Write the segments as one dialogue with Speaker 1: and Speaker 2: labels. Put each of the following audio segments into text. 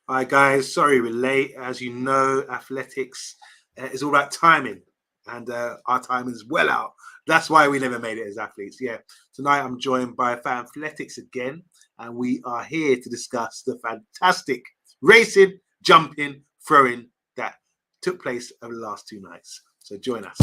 Speaker 1: All right, guys. Sorry we're late. As you know, athletics is all about timing, and our timing is well out. That's why we never made it as athletes. Yeah. Tonight I'm joined by Athletics again, and we are here to discuss the fantastic racing, jumping, throwing that took place over the last 2 nights. So join us.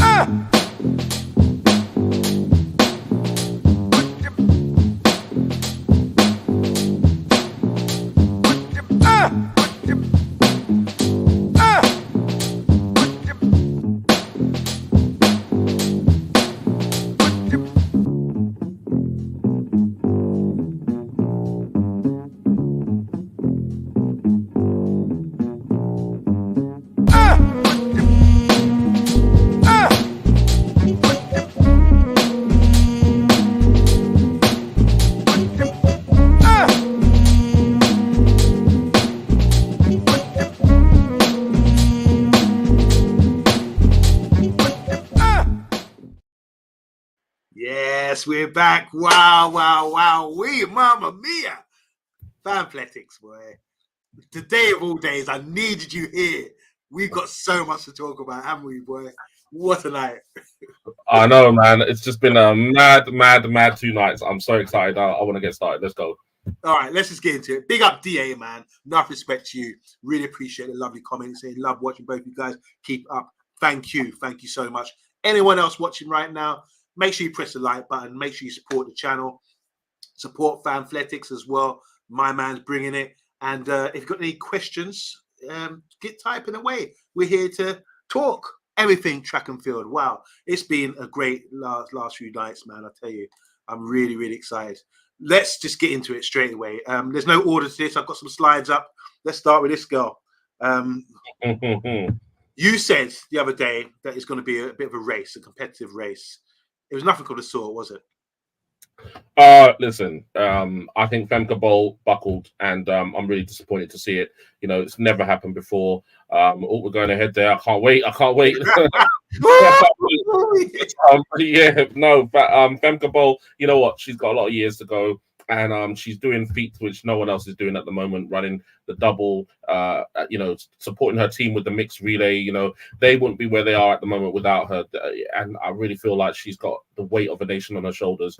Speaker 1: Yes, we're back. Wow. We, Mamma Mia. Fanfletics, boy. Today of all days, I needed you here. We've got so much to talk about, haven't we, boy? What a night.
Speaker 2: I know, man. It's just been a mad 2 nights. I'm so excited. I want to get started. Let's go.
Speaker 1: All right, let's just get into it. Big up DA, man. Enough respect to you. Really appreciate the lovely comments. Saying love watching both you guys. Keep up. Thank you so much. Anyone else watching right now, make sure you press the like button. Make sure you support the channel. Support Fanfletics as well. My man's bringing it. And if you've got any questions, get typing away. We're here to talk everything track and field. Wow, it's been a great last few nights, man. I tell you, I'm really excited. Let's just get into it straight away. There's no order to this. I've got some slides up. Let's start with this girl. You said the other day that it's going to be a bit of a race, a competitive race. It was nothing of the sort, was it?
Speaker 2: Listen, I think Femke Bol buckled, and I'm really disappointed to see it. You know, it's never happened before. We're going ahead there. I can't wait. Femke Bol, you know what? She's got a lot of years to go, and she's doing feats which no one else is doing at the moment, running the double, supporting her team with the mixed relay. You know, they wouldn't be where they are at the moment without her, and I really feel like she's got the weight of a nation on her shoulders.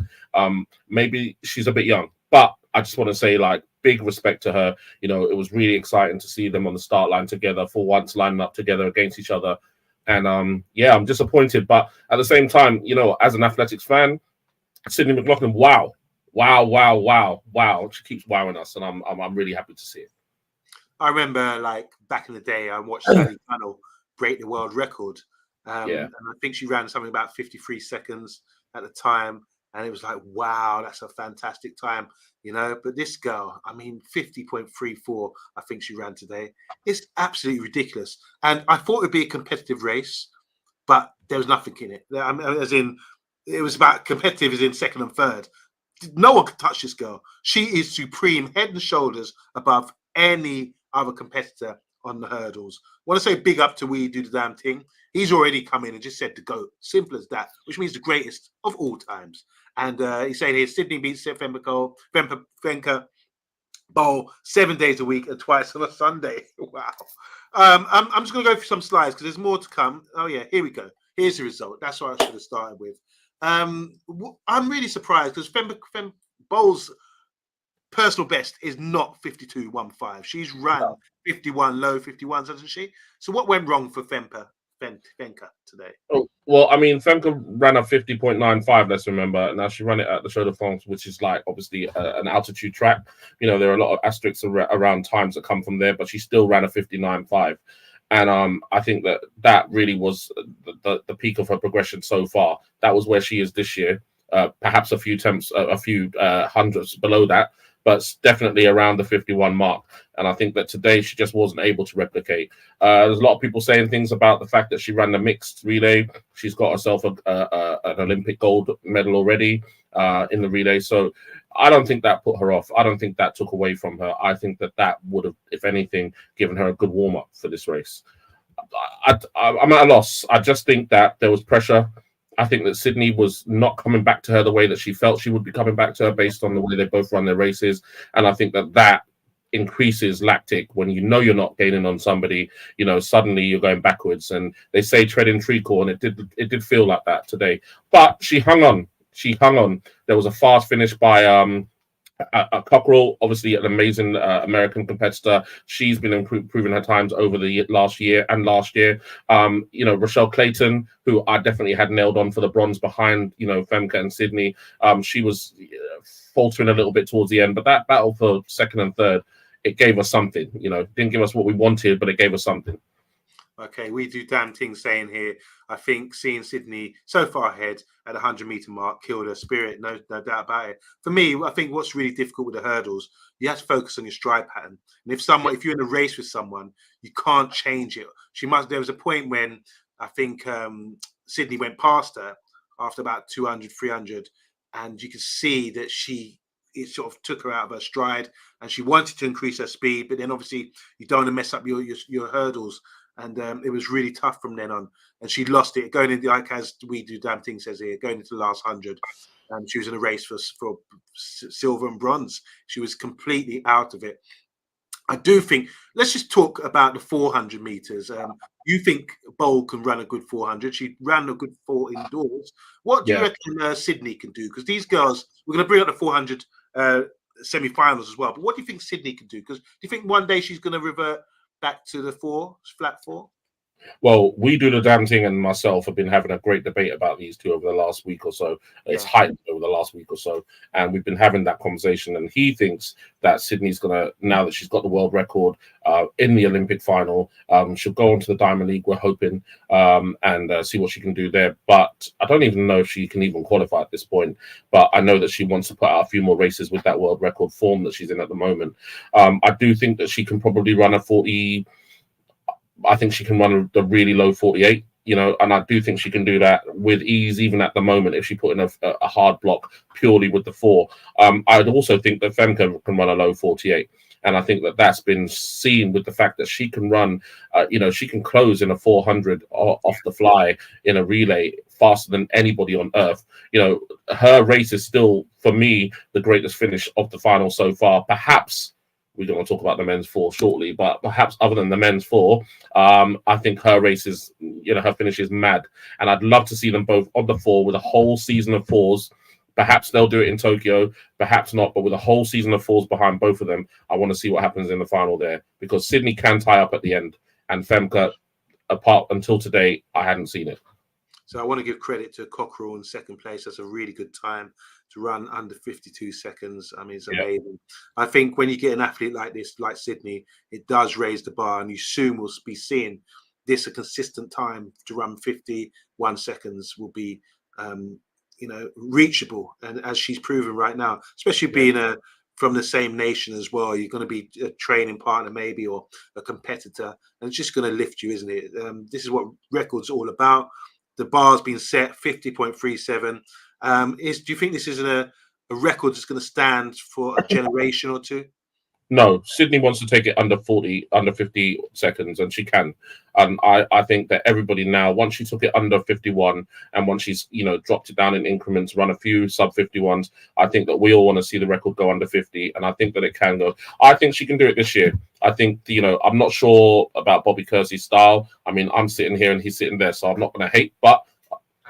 Speaker 2: Maybe she's a bit young, but I just want to say, like, big respect to her. You know, it was really exciting to see them on the start line together, for once lining up together against each other. And I'm disappointed, but at the same time, you know, as an athletics fan, Sidney McLaughlin, wow. She keeps wowing us, and I'm really happy to see it.
Speaker 1: I remember, like, back in the day, I watched Sally Tunnell break the world record. And I think she ran something about 53 seconds at the time. And it was like, wow, that's a fantastic time, you know. But this girl, I mean, 50.34, I think she ran today. It's absolutely ridiculous. And I thought it'd be a competitive race, but there was nothing in it. I mean, as in, it was about competitive as in second and third. No one could touch this girl. She is supreme, head and shoulders above any other competitor on the hurdles. I want to say big up to We Do the Damn Thing. He's already come in and just said to go. Simple as that, which means the greatest of all times. And he's saying here, Sidney beats Femke Bol 7 days a week and twice on a Sunday. Wow. I'm just going to go through some slides because there's more to come. Oh, yeah, here we go. Here's the result. That's what I should have started with. I'm really surprised because Femke Bol's personal best is not 52.15. She's run 51, low 51s, hasn't she? So what went wrong for Femke today?
Speaker 2: Oh, well, I mean, Femke ran a 50.95, let's remember. Now she ran it at the Show de France, which is like obviously an altitude track. You know, there are a lot of asterisks around times that come from there, but she still ran a 59.5. And I think that really was the peak of her progression so far. That was where she is this year. Perhaps a few hundreds below that, but definitely around the 51 mark. And I think that today she just wasn't able to replicate. There's a lot of people saying things about the fact that she ran the mixed relay. She's got herself an Olympic gold medal already in the relay. So I don't think that put her off. I don't think that took away from her. I think that would have, if anything, given her a good warm-up for this race. I'm at a loss. I just think that there was pressure. I think that Sidney was not coming back to her the way that she felt she would be coming back to her based on the way they both run their races. And I think that increases lactic when you know you're not gaining on somebody, suddenly you're going backwards. And they say treading treacle, and it did feel like that today. But she hung on. There was a fast finish by Cockrell, obviously an amazing American competitor. She's been improving her times over the last year. Rochelle Clayton, who I definitely had nailed on for the bronze behind, Femke and Sidney. She was faltering a little bit towards the end, but that battle for second and third, it gave us something. Didn't give us what we wanted, but it gave us something.
Speaker 1: Okay, we do damn things saying here. I think seeing Sidney so far ahead at the 100-meter mark killed her spirit, no doubt about it. For me, I think what's really difficult with the hurdles, you have to focus on your stride pattern. And if you're in a race with someone, you can't change it. There was a point when I think Sidney went past her after about 200, 300, and you could see that it sort of took her out of her stride, and she wanted to increase her speed, but then obviously you don't want to mess up your hurdles. And it was really tough from then on. And she lost it going into, like as we do damn thing says here, going into the last 100. She was in a race for silver and bronze. She was completely out of it. I do think, let's just talk about the 400 meters. You think Bowl can run a good 400? She ran a good 4 indoors. What do you reckon Sidney can do? Because these girls, we're going to bring up the 400 semi-finals as well. But what do you think Sidney can do? Because do you think one day she's going to revert back to the flat 4?
Speaker 2: Well, we do the damn thing, and myself have been having a great debate about these two over the last week or so. It's heightened over the last week or so, and we've been having that conversation. And he thinks that Sydney's gonna, now that she's got the world record in the Olympic final, she'll go on to the Diamond League. We're hoping and see what she can do there. But I don't even know if she can even qualify at this point. But I know that she wants to put out a few more races with that world record form that she's in at the moment. I do think that she can probably run a 40. I think she can run the really low 48, and I do think she can do that with ease, even at the moment, if she put in a hard block purely with the 4. I'd also think that Femke can run a low 48. And I think that that's been seen with the fact that she can run, she can close in a 400 off the fly in a relay faster than anybody on earth. Her race is still, for me, the greatest finish of the final so far. Perhaps we're going to talk about the men's 4 shortly, but perhaps other than the men's 4, I think her race is, her finish is mad. And I'd love to see them both on the 4 with a whole season of 4s. Perhaps they'll do it in Tokyo, perhaps not, but with a whole season of 4s behind both of them, I want to see what happens in the final there, because Sidney can tie up at the end, and Femke, apart until today, I hadn't seen it.
Speaker 1: So I want to give credit to Cockrell in second place. That's a really good time to run under 52 seconds. I mean, it's amazing. I think when you get an athlete like this, like Sidney, it does raise the bar, and you soon will be seeing this a consistent time to run 51 seconds will be, reachable. And as she's proven right now, especially being from the same nation as well, you're going to be a training partner maybe, or a competitor, and it's just going to lift you, isn't it? This is what record's all about. The bar's been set 50.37. Do you think this is a record that's going to stand for a generation or two?
Speaker 2: No, Sidney wants to take it under 50 seconds, and she can. And I think that everybody now, once she took it under 51, and once she's dropped it down in increments, run a few sub 51s, I think that we all want to see the record go under 50, and I think that it can go. I think she can do it this year. I think I'm not sure about Bobby Kersey's style. I mean, I'm sitting here and he's sitting there, so I'm not going to hate. But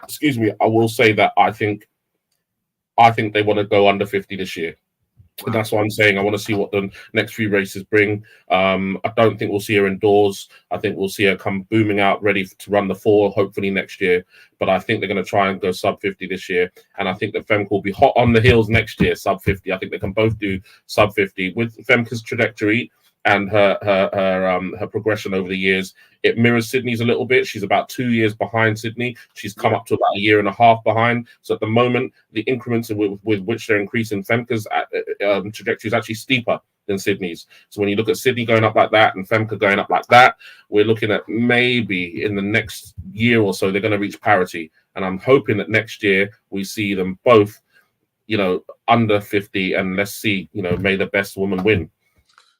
Speaker 2: excuse me, I will say that I think they want to go under 50 this year. And that's what I'm saying. I want to see what the next few races bring. I don't think we'll see her indoors. I think we'll see her come booming out, ready to run the 4, hopefully next year. But I think they're going to try and go sub 50 this year. And I think that Femke will be hot on the heels next year, sub 50. I think they can both do sub 50. With Femke's trajectory and her progression over the years, it mirrors Sidney's a little bit. She's about 2 years behind Sidney. She's come up to about a year and a half behind. So at the moment, the increments with which they're increasing Femke's trajectory is actually steeper than Sidney's. So when you look at Sidney going up like that and Femke going up like that, we're looking at maybe in the next year or so, they're going to reach parity. And I'm hoping that next year we see them both, under 50, and let's see, may the best woman win.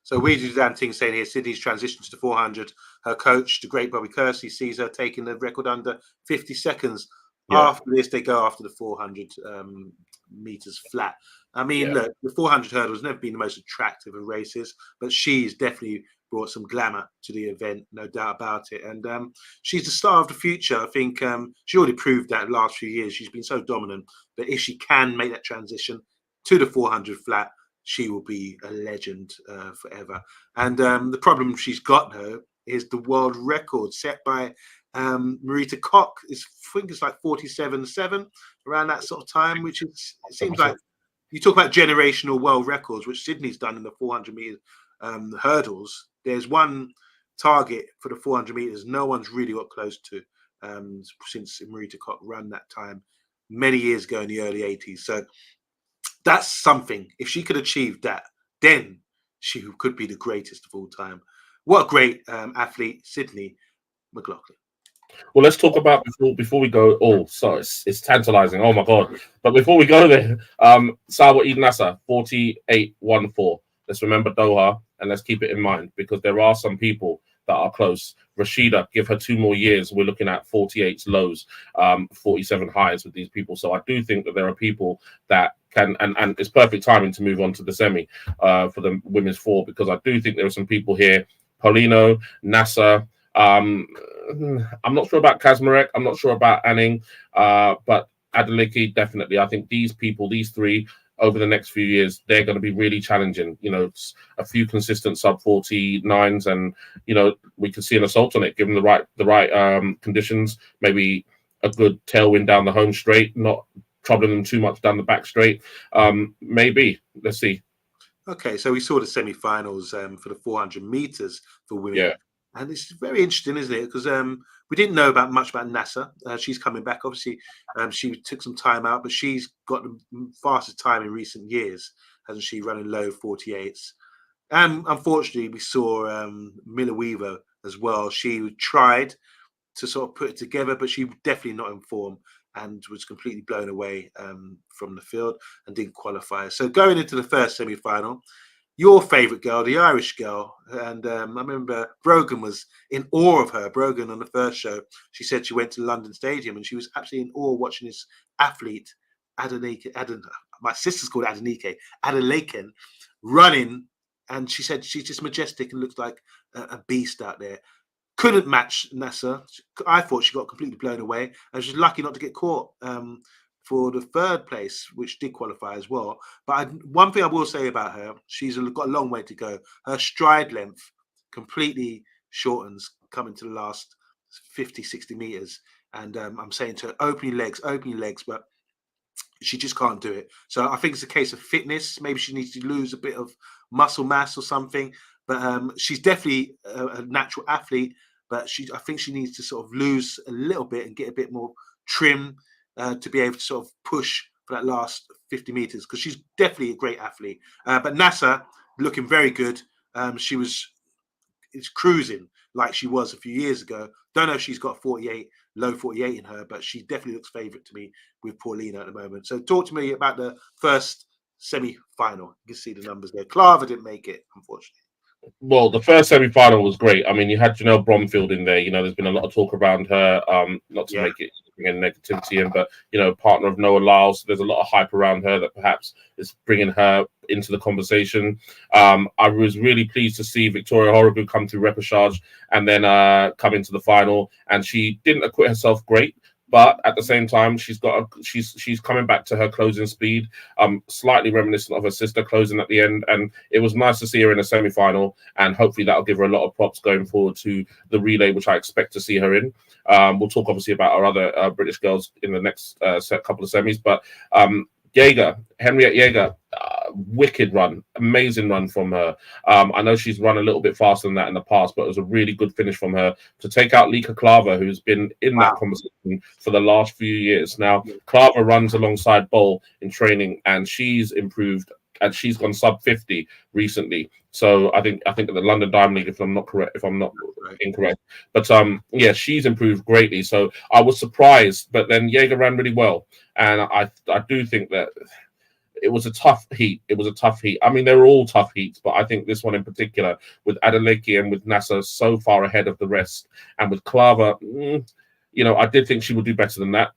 Speaker 1: So we do that thing saying here, Sidney's transition to the 400. Her coach, the great Bobby Kersey, sees her taking the record under 50 seconds. Yeah. After this, they go after the 400 meters flat. I mean, look, the 400 hurdle has never been the most attractive of races, but she's definitely brought some glamour to the event, no doubt about it. And she's the star of the future. I think she already proved that in the last few years. She's been so dominant. But if she can make that transition to the 400 flat, she will be a legend forever. And the problem she's got, though, is the world record set by Marita Koch. I think it's like 47.7 around that sort of time, which is, it seems like, you talk about generational world records, which Sidney's done in the 400 meter hurdles. There's one target for the 400 meters no one's really got close to since Marita Koch ran that time many years ago in the early 80s. So that's something. If she could achieve that, then she could be the greatest of all time. What a great athlete, Sidney McLaughlin.
Speaker 2: Well, let's talk about before we go. Oh, sorry, it's tantalizing. Oh my god! But before we go there, Sawa Eid Nasser 48.14. Let's remember Doha and let's keep it in mind because there are some people that are close. Rashida, give her 2 more years. We're looking at 48 lows, 47 highs with these people. So I do think that there are people that can, and it's perfect timing to move on to the semi for the women's 4 because I do think there are some people here. Paulino, Nasser. I'm not sure about Kazmarek. I'm not sure about Anning, but Adeleke, definitely. I think these people, these 3, over the next few years, they're going to be really challenging. You know, a few consistent sub 49s, and you know, we could see an assault on it given the right conditions. Maybe a good tailwind down the home straight, not troubling them too much down the back straight. Maybe. Let's see.
Speaker 1: Okay, so we saw the semi-finals for the 400 meters for women.
Speaker 2: Yeah.
Speaker 1: And it's very interesting, isn't it? Because we didn't know much about Nasser. She's coming back. Obviously, she took some time out, but she's got the fastest time in recent years, hasn't she? Running low 48s. And unfortunately, we saw Miller Weaver as well. She tried to sort of put it together, but she definitely not in form and was completely blown away from the field and didn't qualify. So going into the first semi-final, your favourite girl, the Irish girl, and I remember Brogan was in awe of her. Brogan on the first show, she said she went to London Stadium and she was absolutely in awe watching this athlete, my sister's called Adeleken, running, and she said she's just majestic and looks like a beast out there. Couldn't match Nasser. I thought she got completely blown away, and she's lucky not to get caught for the 3rd place, which did qualify as well. But one thing I will say about her, she's got a long way to go. Her stride length completely shortens coming to the last 50, 60 meters. And I'm saying to her, open your legs, but she just can't do it. So I think it's a case of fitness. Maybe she needs to lose a bit of muscle mass or something. But she's definitely a natural athlete. But I think she needs to sort of lose a little bit and get a bit more trim to be able to sort of push for that last 50 meters, because she's definitely a great athlete. But Nasser looking very good. It's cruising like she was a few years ago. Don't know if she's got low 48 in her, but she definitely looks favourite to me with Paulina at the moment. So talk to me about the first semi-final. You can see the numbers there. Clava didn't make it, unfortunately.
Speaker 2: Well, the first semi-final was great. I mean, you had Janelle Bromfield in there. You know, there's been a lot of talk around her. Not to make it bring in negativity in, but you know, partner of Noah Lyles. So there's a lot of hype around her that perhaps is bringing her into the conversation. I was really pleased to see Victoria Horrigu come through repechage and then come into the final. And she didn't acquit herself great. But at the same time, she's coming back to her closing speed, slightly reminiscent of her sister closing at the end. And it was nice to see her in a semi-final, and hopefully that'll give her a lot of props going forward to the relay, which I expect to see her in. We'll talk obviously about our other British girls in the next couple of semis, but Henriette Jaeger, wicked run, amazing run from her. I know she's run a little bit faster than that in the past, but it was a really good finish from her to take out Lika Clava, who's been in that conversation for the last few years. Now, Clava runs alongside Bowl in training, and she's improved, and she's gone sub 50 recently. So I think at the London Diamond League, if I'm not incorrect, but yeah, she's improved greatly. So I was surprised, but then Jaeger ran really well, and I do think that it was a tough heat. I mean, they were all tough heats, but I think this one in particular, with Adeleke and with Nasser so far ahead of the rest, and with Clava, you know, I did think she would do better than that.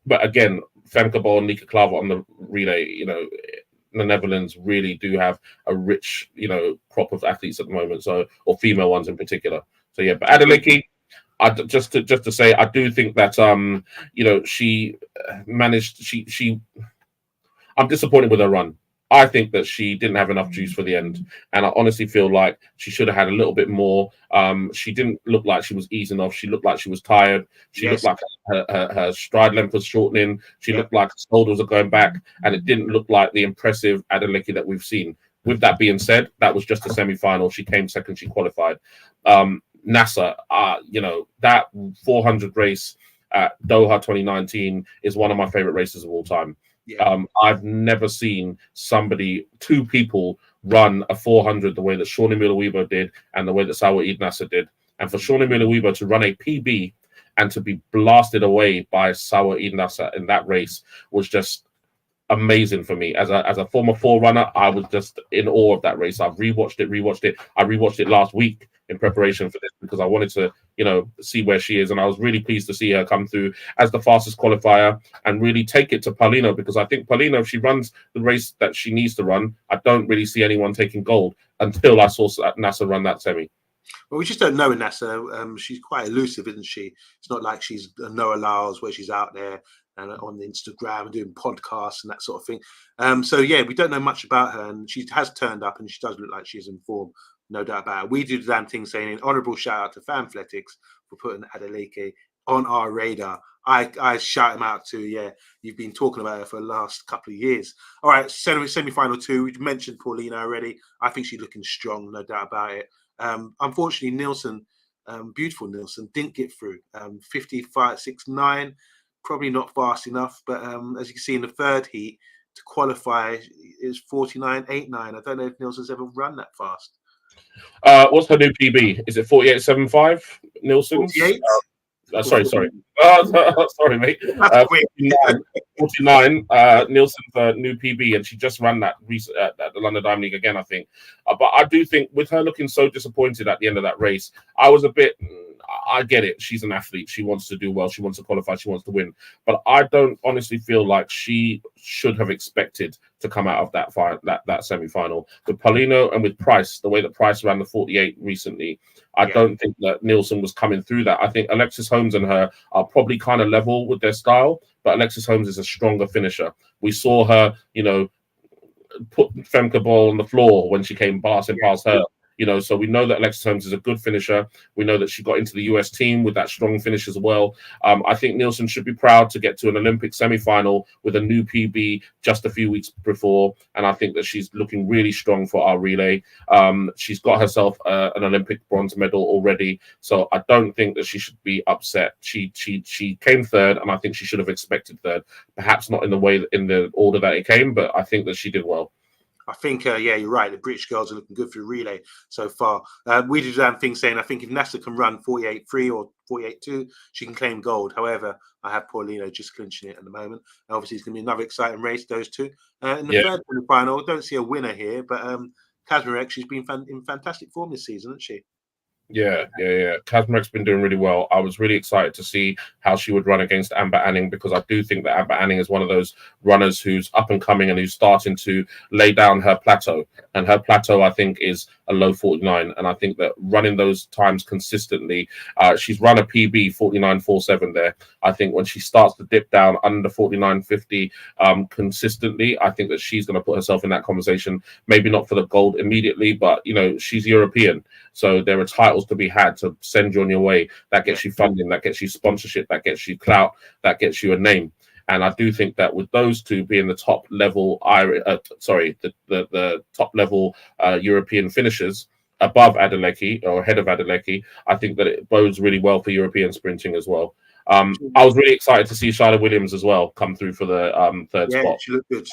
Speaker 2: But again, Femke Bol and Nika Klaver on the relay, the Netherlands really do have a rich, crop of athletes at the moment. So, or female ones in particular. So yeah, but Adeleke, just to say, I do think that she managed. I'm disappointed with her run. I think that she didn't have enough juice for the end, and I honestly feel like she should have had a little bit more. She didn't look like she was easing off. She looked like she was tired. She looked like her stride length was shortening. She looked like her shoulders are going back, and it didn't look like the impressive Adeleke that we've seen. With that being said, that was just a semi-final. She came second. She qualified. NASA, that 400 race at Doha 2019 is one of my favorite races of all time. Yeah. I've never seen two people run a 400 the way that Shawnee Miller-Weaver did and the way that Sawa Nasser did. And for Shawnee Miller-Weaver to run a PB and to be blasted away by Sawa Nasser in that race was just amazing for me. As a former forerunner, I was just in awe of that race. I've rewatched it. I rewatched it last week in preparation for this because I wanted to, see where she is. And I was really pleased to see her come through as the fastest qualifier and really take it to Paulino, because I think Paulino, if she runs the race that she needs to run, I don't really see anyone taking gold until I saw Nasser run that semi.
Speaker 1: Well, we just don't know Nasser. She's quite elusive, isn't she? It's not like she's Noah Lyles where she's out there and on Instagram and doing podcasts and that sort of thing. So yeah, we don't know much about her, and she has turned up and she does look like she's in form, no doubt about it. We do the damn thing saying an honourable shout out to Fanfletics for putting Adeleke on our radar. I shout him out too. Yeah, you've been talking about her for the last couple of years. All right, semi-final 2. We mentioned Paulina already. I think she's looking strong, no doubt about it. Unfortunately, Nielsen, beautiful Nielsen, didn't get through. 55.69, probably not fast enough. But as you can see in the third heat, to qualify is 49.89. I don't know if Nielsen's ever run that fast.
Speaker 2: What's her new PB? Is it 48.75? Nielsen's?
Speaker 1: 48?
Speaker 2: Sorry. Sorry, mate. 49. Nielsen's new PB, and she just ran that at the London Diamond League again, I think. But I do think with her looking so disappointed at the end of that race, I was a bit. I get it. She's an athlete. She wants to do well. She wants to qualify. She wants to win. But I don't honestly feel like she should have expected to come out of that semi-final. With Paulino and with Price, the way that Price ran the 48 recently, I don't think that Nielsen was coming through that. I think Alexis Holmes and her are probably kind of level with their style, but Alexis Holmes is a stronger finisher. We saw her, put Femke Bol on the floor when she came passing past her. So we know that Alexis Holmes is a good finisher. We know that she got into the US team with that strong finish as well. I think Nielsen should be proud to get to an Olympic semi-final with a new PB just a few weeks before. And I think that she's looking really strong for our relay. She's got herself an Olympic bronze medal already. So I don't think that she should be upset. She came third, and I think she should have expected third. Perhaps not in the order that it came, but I think that she did well.
Speaker 1: I think, you're right. The British girls are looking good through relay so far. We did that thing saying, I think if Nasser can run 48.3 or 48.2, she can claim gold. However, I have Paulino just clinching it at the moment. And obviously, it's going to be another exciting race, those two. In the third final, I don't see a winner here, but Kazmarek, she's been in fantastic form this season, hasn't she?
Speaker 2: Yeah. Kazmarek's been doing really well. I was really excited to see how she would run against Amber Anning, because I do think that Amber Anning is one of those runners who's up and coming and who's starting to lay down her plateau. And her plateau, I think, is a low 49. And I think that running those times consistently, she's run a PB 49.47 there. I think when she starts to dip down under 49.50 consistently, I think that she's going to put herself in that conversation. Maybe not for the gold immediately, but she's European, so there are titles to be had to send you on your way. That gets you funding, that gets you sponsorship, that gets you clout, that gets you a name. And I do think that with those two being the top level, the top level European finishers above Adeleke or ahead of Adeleke, I think that it bodes really well for European sprinting as well. I was really excited to see Charlotte Williams as well come through for the third spot.
Speaker 1: She looked good.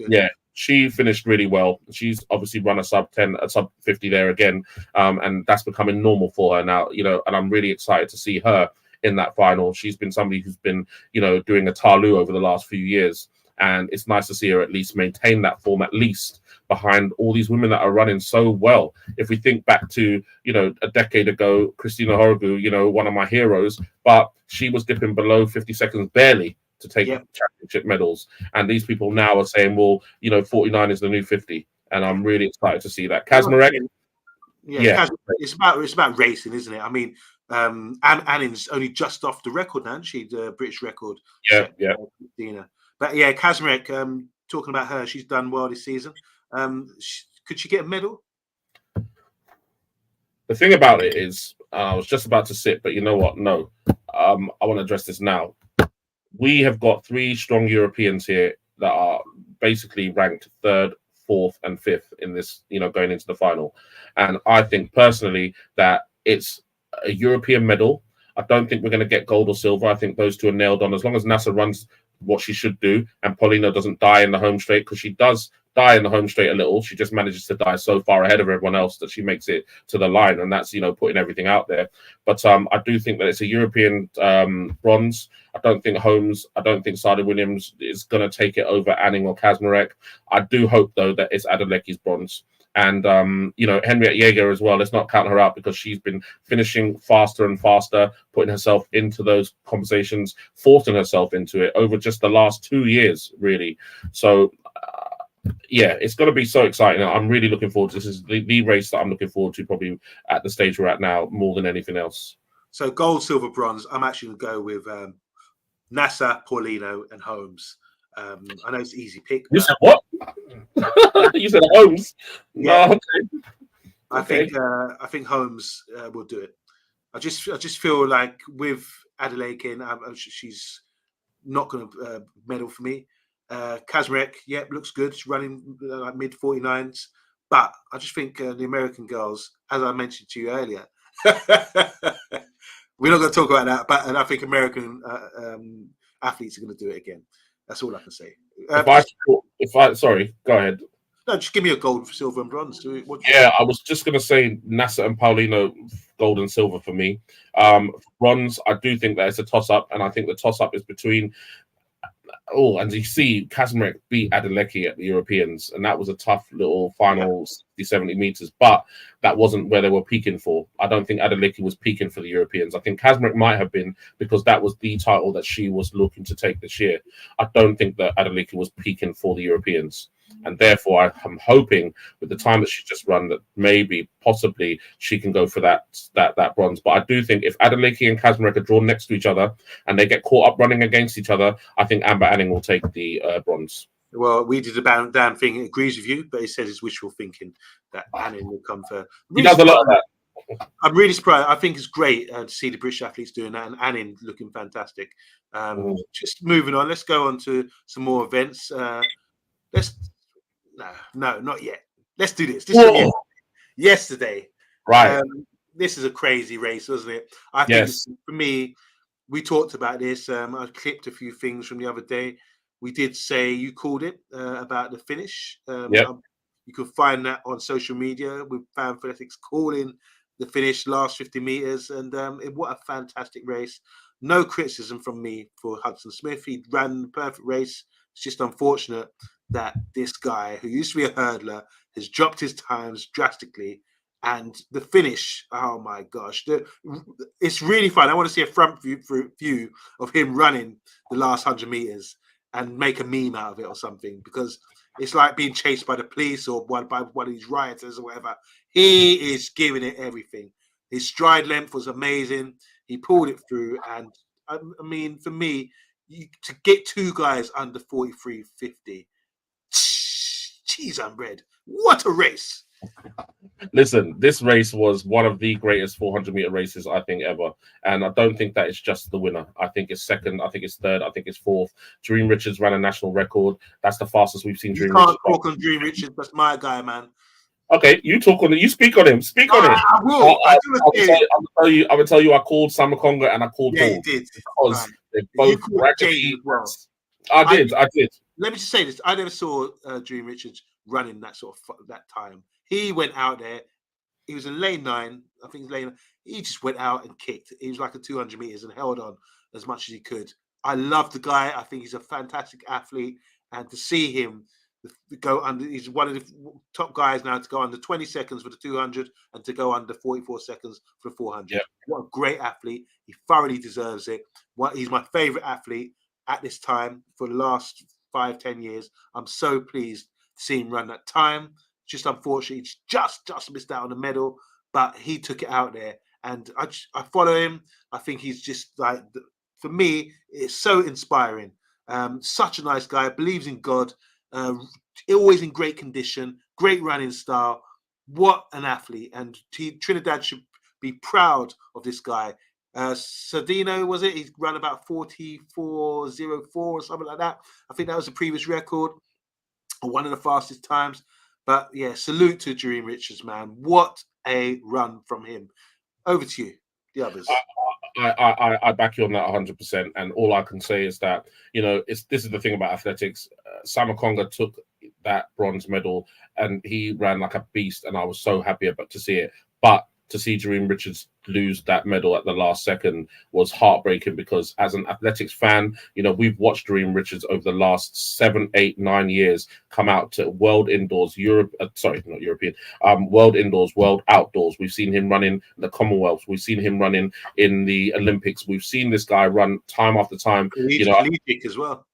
Speaker 2: Yeah, she finished really well. She's obviously run a sub 10, a sub 50 there again, and that's becoming normal for her now. And I'm really excited to see her in that final. She's been somebody who's been, doing a Talu over the last few years, and it's nice to see her at least maintain that form, at least behind all these women that are running so well. If we think back to, a decade ago, Christina Horogu, one of my heroes, but she was dipping below 50 seconds barely to take championship medals. And these people now are saying, well, 49 is the new 50. And I'm really excited to see that. Kaczmarek,
Speaker 1: it's about racing, isn't it? I mean, Annin's only just off the record now, she the British record.
Speaker 2: Yeah.
Speaker 1: But yeah, Kaczmarek, talking about her, she's done well this season. Could she get a medal?
Speaker 2: The thing about it is, I was just about to sit, but you know what? No. I want to address this now. We have got 3 strong Europeans here that are basically ranked 3rd, 4th, and 5th in this, going into the final. And I think personally that it's a European medal. I don't think we're going to get gold or silver. I think those 2 are nailed on. As long as Nasser runs what she should do and Paulina doesn't die in the home straight, because she does die in the home straight a little. She just manages to die so far ahead of everyone else that she makes it to the line, and that's putting everything out there. But I do think that it's a European bronze. I don't think Holmes, I don't think Sada Williams is going to take it over Anning or Kaczmarek. I do hope though that it's Adeleki's bronze. And, Henriette Jaeger as well, let's not count her out, because she's been finishing faster and faster, putting herself into those conversations, forcing herself into it over just the last 2 years, really. So, it's going to be so exciting. I'm really looking forward to this. This is the race that I'm looking forward to, probably at the stage we're at now, more than anything else.
Speaker 1: So gold, silver, bronze, I'm actually going to go with Nasser, Paulino, and Holmes. I know it's an easy pick.
Speaker 2: You said what? You said Holmes?
Speaker 1: Yeah.
Speaker 2: Oh, okay.
Speaker 1: I think Holmes will do it. I just feel like with Adeleke, she's not going to medal for me. Kaczmarek, looks good. She's running like mid 49s, but I just think the American girls, as I mentioned to you earlier, we're not going to talk about that. But I think American athletes are going to do it again. That's all I can say.
Speaker 2: Sorry, go ahead.
Speaker 1: No, just give me a gold, silver, and bronze.
Speaker 2: I was just going to say Nasser and Paulino, gold and silver for me. Bronze, I do think that it's a toss-up, and I think the toss-up is between... and you see, Kaczmarek beat Adeleke at the Europeans, and that was a tough little final 60-70 meters, but that wasn't where they were peaking for. I don't think Adeleke was peaking for the Europeans. I think Kaczmarek might have been, because that was the title that she was looking to take this year. I don't think that Adeleke was peaking for the Europeans. And therefore, I'm hoping with the time that she's just run that maybe, possibly, she can go for that bronze. But I do think if Adeleke and Kaczmarek are drawn next to each other and they get caught up running against each other, I think Amber Anning will take the bronze.
Speaker 1: Well, we did a damn thing. It agrees with you, but he says it's wishful thinking that Anning will come for.
Speaker 2: He does a lot of that.
Speaker 1: I'm really surprised. I think it's great to see the British athletes doing that, and Anning looking fantastic. Just moving on. Let's go on to some more events. No, not yet. Let's do this. This is yesterday.
Speaker 2: Right.
Speaker 1: This is a crazy race, wasn't it? I think for me, we talked about this. I clipped a few things from the other day. We did say, you called it about the finish. You can find that on social media with Fanathletics calling the finish, last 50 meters. And what a fantastic race. No criticism from me for Hudson Smith. He ran the perfect race. It's just unfortunate that this guy, who used to be a hurdler, has dropped his times drastically. And the finish, oh my gosh, it's really fun. I want to see a front view of him running the last 100 meters and make a meme out of it or something, because it's like being chased by the police or by one of these rioters or whatever. He is giving it everything. His stride length was amazing. He pulled it through. And I mean, for me, to get 2 guys under 43.50, cheese on bread. What a race.
Speaker 2: Listen, this race was one of the greatest 400-meter races, I think, ever. And I don't think that it's just the winner. I think it's second. I think it's third. I think it's fourth. Dream Richards ran a national record. That's the fastest we've seen Dream Richards.
Speaker 1: You can't talk on Dream Richards. That's my guy, man.
Speaker 2: Okay, you talk on it. You speak on him. Speak on it.
Speaker 1: I will.
Speaker 2: I will tell you. I called Sam Makonga and I called Paul.
Speaker 1: Yeah, you did.
Speaker 2: Because they both
Speaker 1: James as well.
Speaker 2: I did.
Speaker 1: Let me just say this. I never saw Dream Richards running that sort of that time. He went out there. He was in lane 9. I think it's lane 9. He just went out and kicked. He was like a 200 meters and held on as much as he could. I love the guy. I think he's a fantastic athlete. And to see him go under, he's one of the top guys now to go under 20 seconds for the 200 and to go under 44 seconds for the 400.
Speaker 2: Yeah.
Speaker 1: What a great athlete. He thoroughly deserves it. He's my favorite athlete. at this time for the last 5-10 years. I'm so pleased to see him run that time. Just unfortunately, he's just missed out on the medal, but he took it out there. And I follow him. I think he's just like, for me, it's so inspiring. Such a nice guy, believes in God, always in great condition, great running style. What an athlete. And Trinidad should be proud of this guy. Sidney, was it? He's run about 44.04 or something like that. I think that was the previous record, or one of the fastest times. But yeah, salute to Dream Richards, man. What a run from him. Over to you, the others.
Speaker 2: I back you on that 100%. And all I can say is that, this is the thing about athletics. Samakonga took that bronze medal and he ran like a beast, and I was so happy to see it. But to see Dream Richards lose that medal at the last second was heartbreaking, because as an athletics fan, we've watched Dream Richards over the last 7, 8, 9 years come out to World Indoors, World Indoors, World Outdoors. We've seen him running the Commonwealth. We've seen him running in the Olympics. We've seen this guy run time after time.
Speaker 1: Collegiate as well.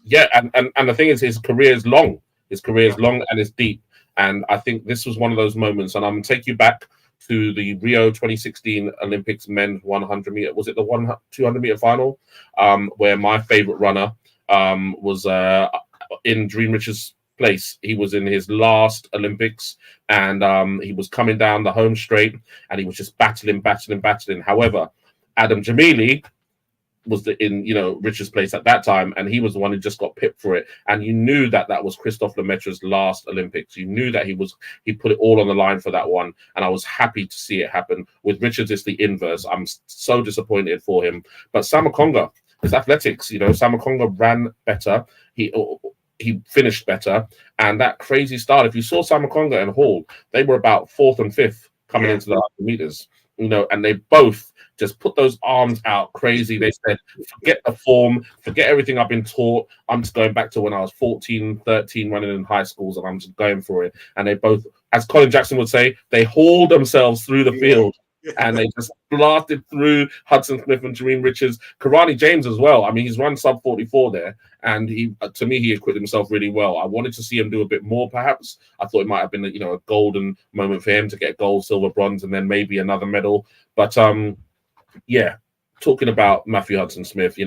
Speaker 2: Yeah, and the thing is, his career is long. His career is long and it's deep. And I think this was one of those moments. And I'm going to take you back to the Rio 2016 Olympics men's 100 meter. Was it the 200 meter final? Where my favorite runner was in Dream Richards' place. He was in his last Olympics, and he was coming down the home straight, and he was just battling. However, Adam Jamili was in Richard's place at that time, and he was the one who just got pipped for it. And you knew that was Christophe Lemaitre's last Olympics. You knew that he put it all on the line for that one, and I was happy to see it happen. With Richards, it's the inverse. I'm so disappointed for him. But Samakonga, his athletics, Samakonga ran better. He finished better, and that crazy start. If you saw Samakonga and Hall, they were about 4th and 5th coming into the 100 meters. And they both just put those arms out crazy. They said, forget the form, forget everything I've been taught. I'm just going back to when I was 14, 13, running in high schools, and I'm just going for it. And they both, as Colin Jackson would say, they hauled themselves through the field. And they just blasted through Hudson Smith and Dream Richards. Karani James as well. I mean, he's run sub 44 there, and he acquitted himself really well. I wanted to see him do a bit more, perhaps. I thought it might have been a golden moment for him to get gold, silver, bronze, and then maybe another medal. But talking about Matthew Hudson Smith,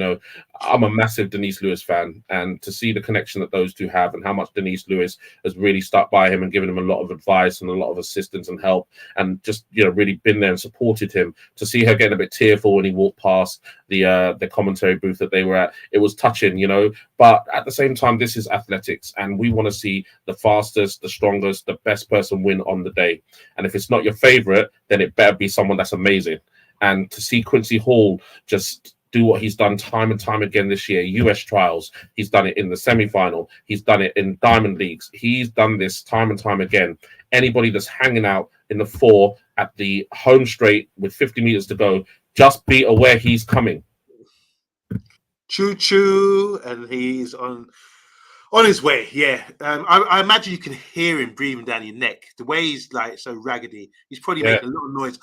Speaker 2: I'm a massive Denise Lewis fan, and to see the connection that those two have and how much Denise Lewis has really stuck by him and given him a lot of advice and a lot of assistance and help, and just really been there and supported him. To see her getting a bit tearful when he walked past the commentary booth that they were at, it was touching, But at the same time, this is athletics, and we want to see the fastest, the strongest, the best person win on the day. And if it's not your favorite, then it better be someone that's amazing. And to see Quincy Hall just do what he's done time and time again this year, US trials, he's done it in the semi-final, he's done it in Diamond Leagues, he's done this time and time again. Anybody that's hanging out in the 4 at the home straight with 50 meters to go, just be aware he's coming.
Speaker 1: Choo-choo, and he's on his way, yeah. I imagine you can hear him breathing down your neck. The way he's like so raggedy, he's probably making a lot of noise,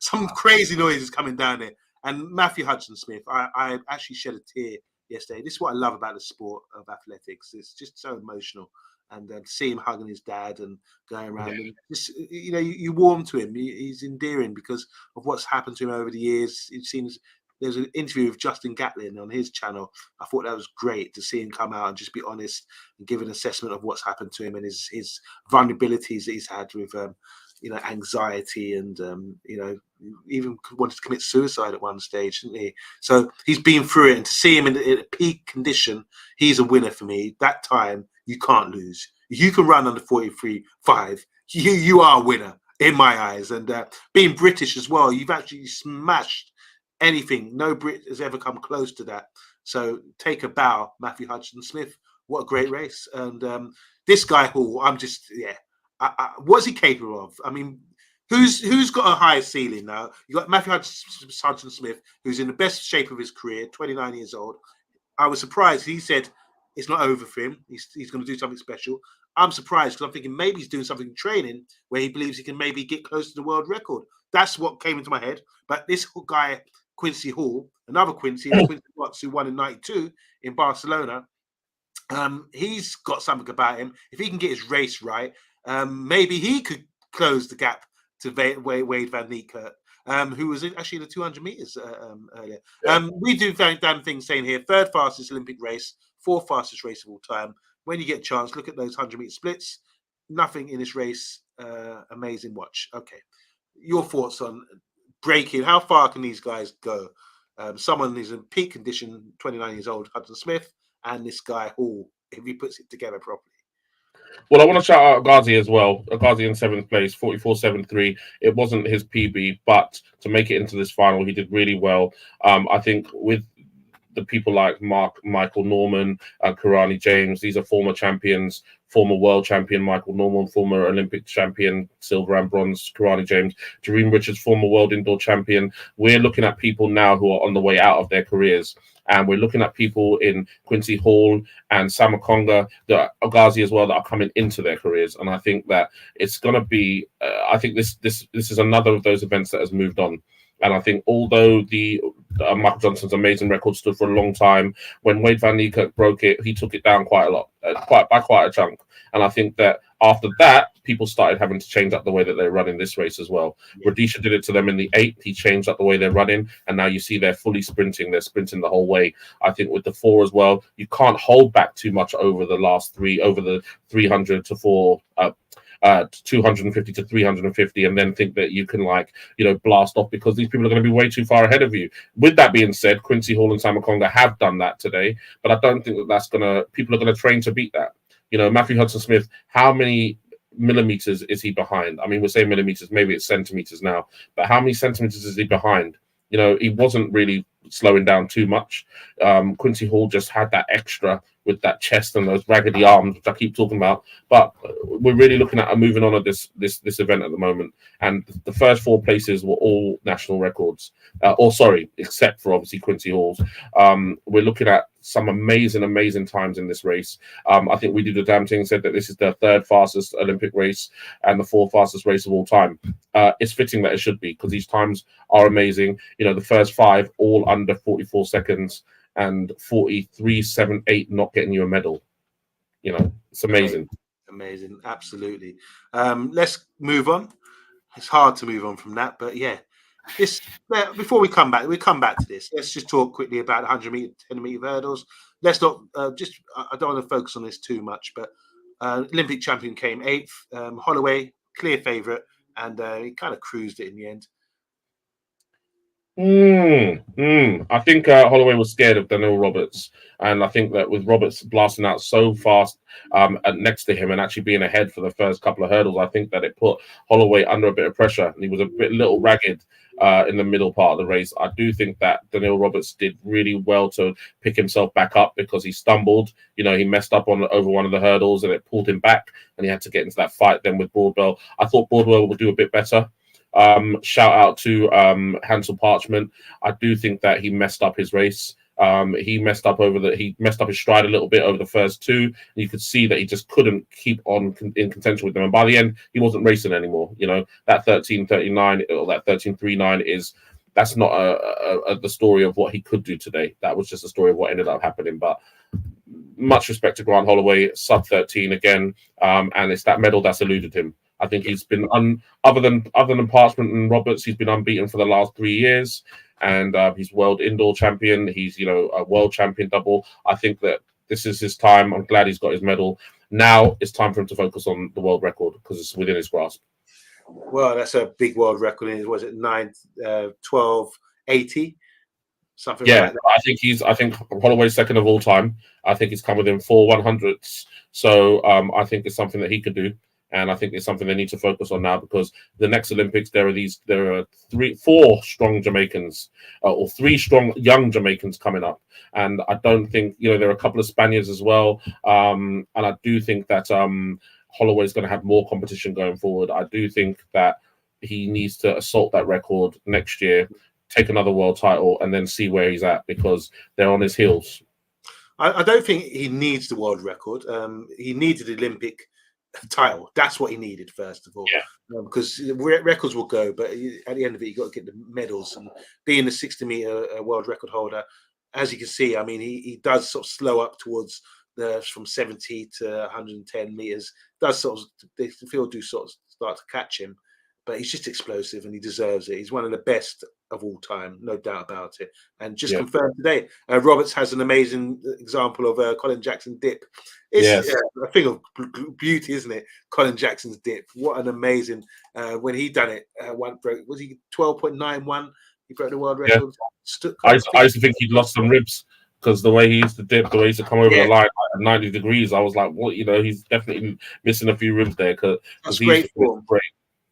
Speaker 1: some crazy noises coming down there. And Matthew Hudson Smith, I actually shed a tear yesterday. This is what I love about the sport of athletics. It's just so emotional, and to see him hugging his dad and going around, and just you warm to him. He's endearing because of what's happened to him over the years. It seems. There's an interview with Justin Gatlin on his channel. I thought that was great to see him come out and just be honest and give an assessment of what's happened to him and his vulnerabilities that he's had with, anxiety and, even wanted to commit suicide at one stage, didn't he? So he's been through it, and to see him in peak condition, he's a winner for me. That time, you can't lose. If you can run under 43.5, you are a winner in my eyes. And being British as well, you've actually smashed anything. No Brit has ever come close to that. So take a bow, Matthew Hudson Smith. What a great race. And this guy, Hall, I'm just, what's he capable of? I mean, who's got a higher ceiling now? You got Matthew Hudson Smith, who's in the best shape of his career, 29 years old. I was surprised. He said it's not over for him. He's going to do something special. I'm surprised because I'm thinking maybe he's doing something in training where he believes he can maybe get close to the world record. That's what came into my head. But this guy Quincy Hall, another Quincy, the Quincy Watts who won in '92 in Barcelona. He's got something about him. If he can get his race right, maybe he could close the gap to Wade van Niekerk, who was actually the 200 meters earlier. We do damn things saying here, third fastest Olympic race, fourth fastest race of all time. When you get a chance, look at those 100-meter splits. Nothing in this race, amazing watch. Okay, your thoughts on breaking? How far can these guys go? Someone who's in peak condition, 29 years old, Hudson Smith, and this guy Hall, if he puts it together properly.
Speaker 2: Well, I want to shout out Ghazi as well. Ghazi in 7th place, 44.73. It wasn't his PB, but to make it into this final, he did really well. I think with the people like Michael Norman, Karani James, these are former champions, former world champion Michael Norman, former Olympic champion, silver and bronze Karani James, Jareen Richards, former world indoor champion. We're looking at people now who are on the way out of their careers. And we're looking at people in Quincy Hall and Samakonga, the Ghazi as well, that are coming into their careers. And I think that it's going to be, I think this is another of those events that has moved on. And I think although the Michael Johnson's amazing record stood for a long time, when Wade van Niekerk broke it, he took it down quite a lot, by quite a chunk. And I think that after that, people started having to change up the way that they're running this race as well. Rhodesia did it to them in the 8th. He changed up the way they're running. And now you see they're fully sprinting. They're sprinting the whole way. I think with the 4 as well, you can't hold back too much over the last 3, over the 300 to 4, 250 to 350, and then think that you can blast off, because these people are going to be way too far ahead of you. With that being said, Quincy Hall and Samakonga have done that today, but I don't think that people are going to train to beat that. Matthew Hudson Smith, how many millimeters is he behind? I mean, we're saying millimeters, maybe it's centimeters now, but how many centimeters is he behind? He wasn't really slowing down too much. Quincy Hall just had that extra with that chest and those raggedy arms, which I keep talking about. But we're really looking at moving on at this event at the moment. And the first 4 places were all national records. Except for obviously Quincy Hall's. We're looking at some amazing times in this race. I think We Do the Damn Thing said that this is the 3rd fastest Olympic race and the 4th fastest race of all time. It's fitting that it should be, because these times are amazing. The first 5 all under 44 seconds and 43.78 not getting you a medal. It's amazing.
Speaker 1: Amazing, absolutely. Let's move on. It's hard to move on from that, but yeah. Before we come back to this. Let's just talk quickly about 100-meter, 10-meter hurdles. Let's not I don't want to focus on this too much, but Olympic champion came 8th. Holloway, clear favourite, and he kind of cruised it in the end.
Speaker 2: I think Holloway was scared of Daniel Roberts, and I think that with Roberts blasting out so fast next to him and actually being ahead for the first couple of hurdles, I think that it put Holloway under a bit of pressure, and he was a little ragged in the middle part of the race. I do think that Daniel Roberts did really well to pick himself back up, because he stumbled. He messed up over one of the hurdles and it pulled him back, and he had to get into that fight then with Broadwell. I thought Broadwell would do a bit better. Shout out to Hansel Parchment. I do think that he messed up his race. He messed up his stride a little bit over the first 2. And you could see that he just couldn't keep on in contention with them. And by the end, he wasn't racing anymore. That 13.39 or that 13.39 that's not the story of what he could do today. That was just a story of what ended up happening. But much respect to Grant Holloway, sub 13 again, and it's that medal that's eluded him. I think he's been other than Parchment and Roberts, he's been unbeaten for the last 3 years, and he's world indoor champion. He's a world champion double. I think that this is his time. I'm glad he's got his medal. Now it's time for him to focus on the world record, because it's within his grasp.
Speaker 1: Well, that's a big world record. Was it 9:12:80? Something like that.
Speaker 2: I think Holloway's second of all time. I think he's come within 4 100ths. So I think it's something that he could do. And I think it's something they need to focus on now, because the next Olympics, there are 4 strong Jamaicans, or 3 strong young Jamaicans coming up. And I don't think, there are a couple of Spaniards as well. And I do think that Holloway's going to have more competition going forward. I do think that he needs to assault that record next year, take another world title, and then see where he's at, because they're on his heels.
Speaker 1: I don't think he needs the world record. He needed the Olympic title. That's what he needed first of all, because records will go, but at the end of it, you got to get the medals. And being the 60-meter world record holder, as you can see, I mean, he does sort of slow up towards from 70 to 110 meters. Does sort of the field do sort of start to catch him, but he's just explosive and he deserves it. He's one of the best of all time, no doubt about it. And just confirmed today, Roberts has an amazing example of Colin Jackson dip. It's a thing of beauty, isn't it? Colin Jackson's dip. What an amazing, when he done it, was he 12.91? He broke the world record.
Speaker 2: I used to think he'd lost some ribs because the way he used to dip, the way he used to come over the line at 90 degrees, I was like, what, he's definitely missing a few ribs there.
Speaker 1: That's great form.
Speaker 2: Great.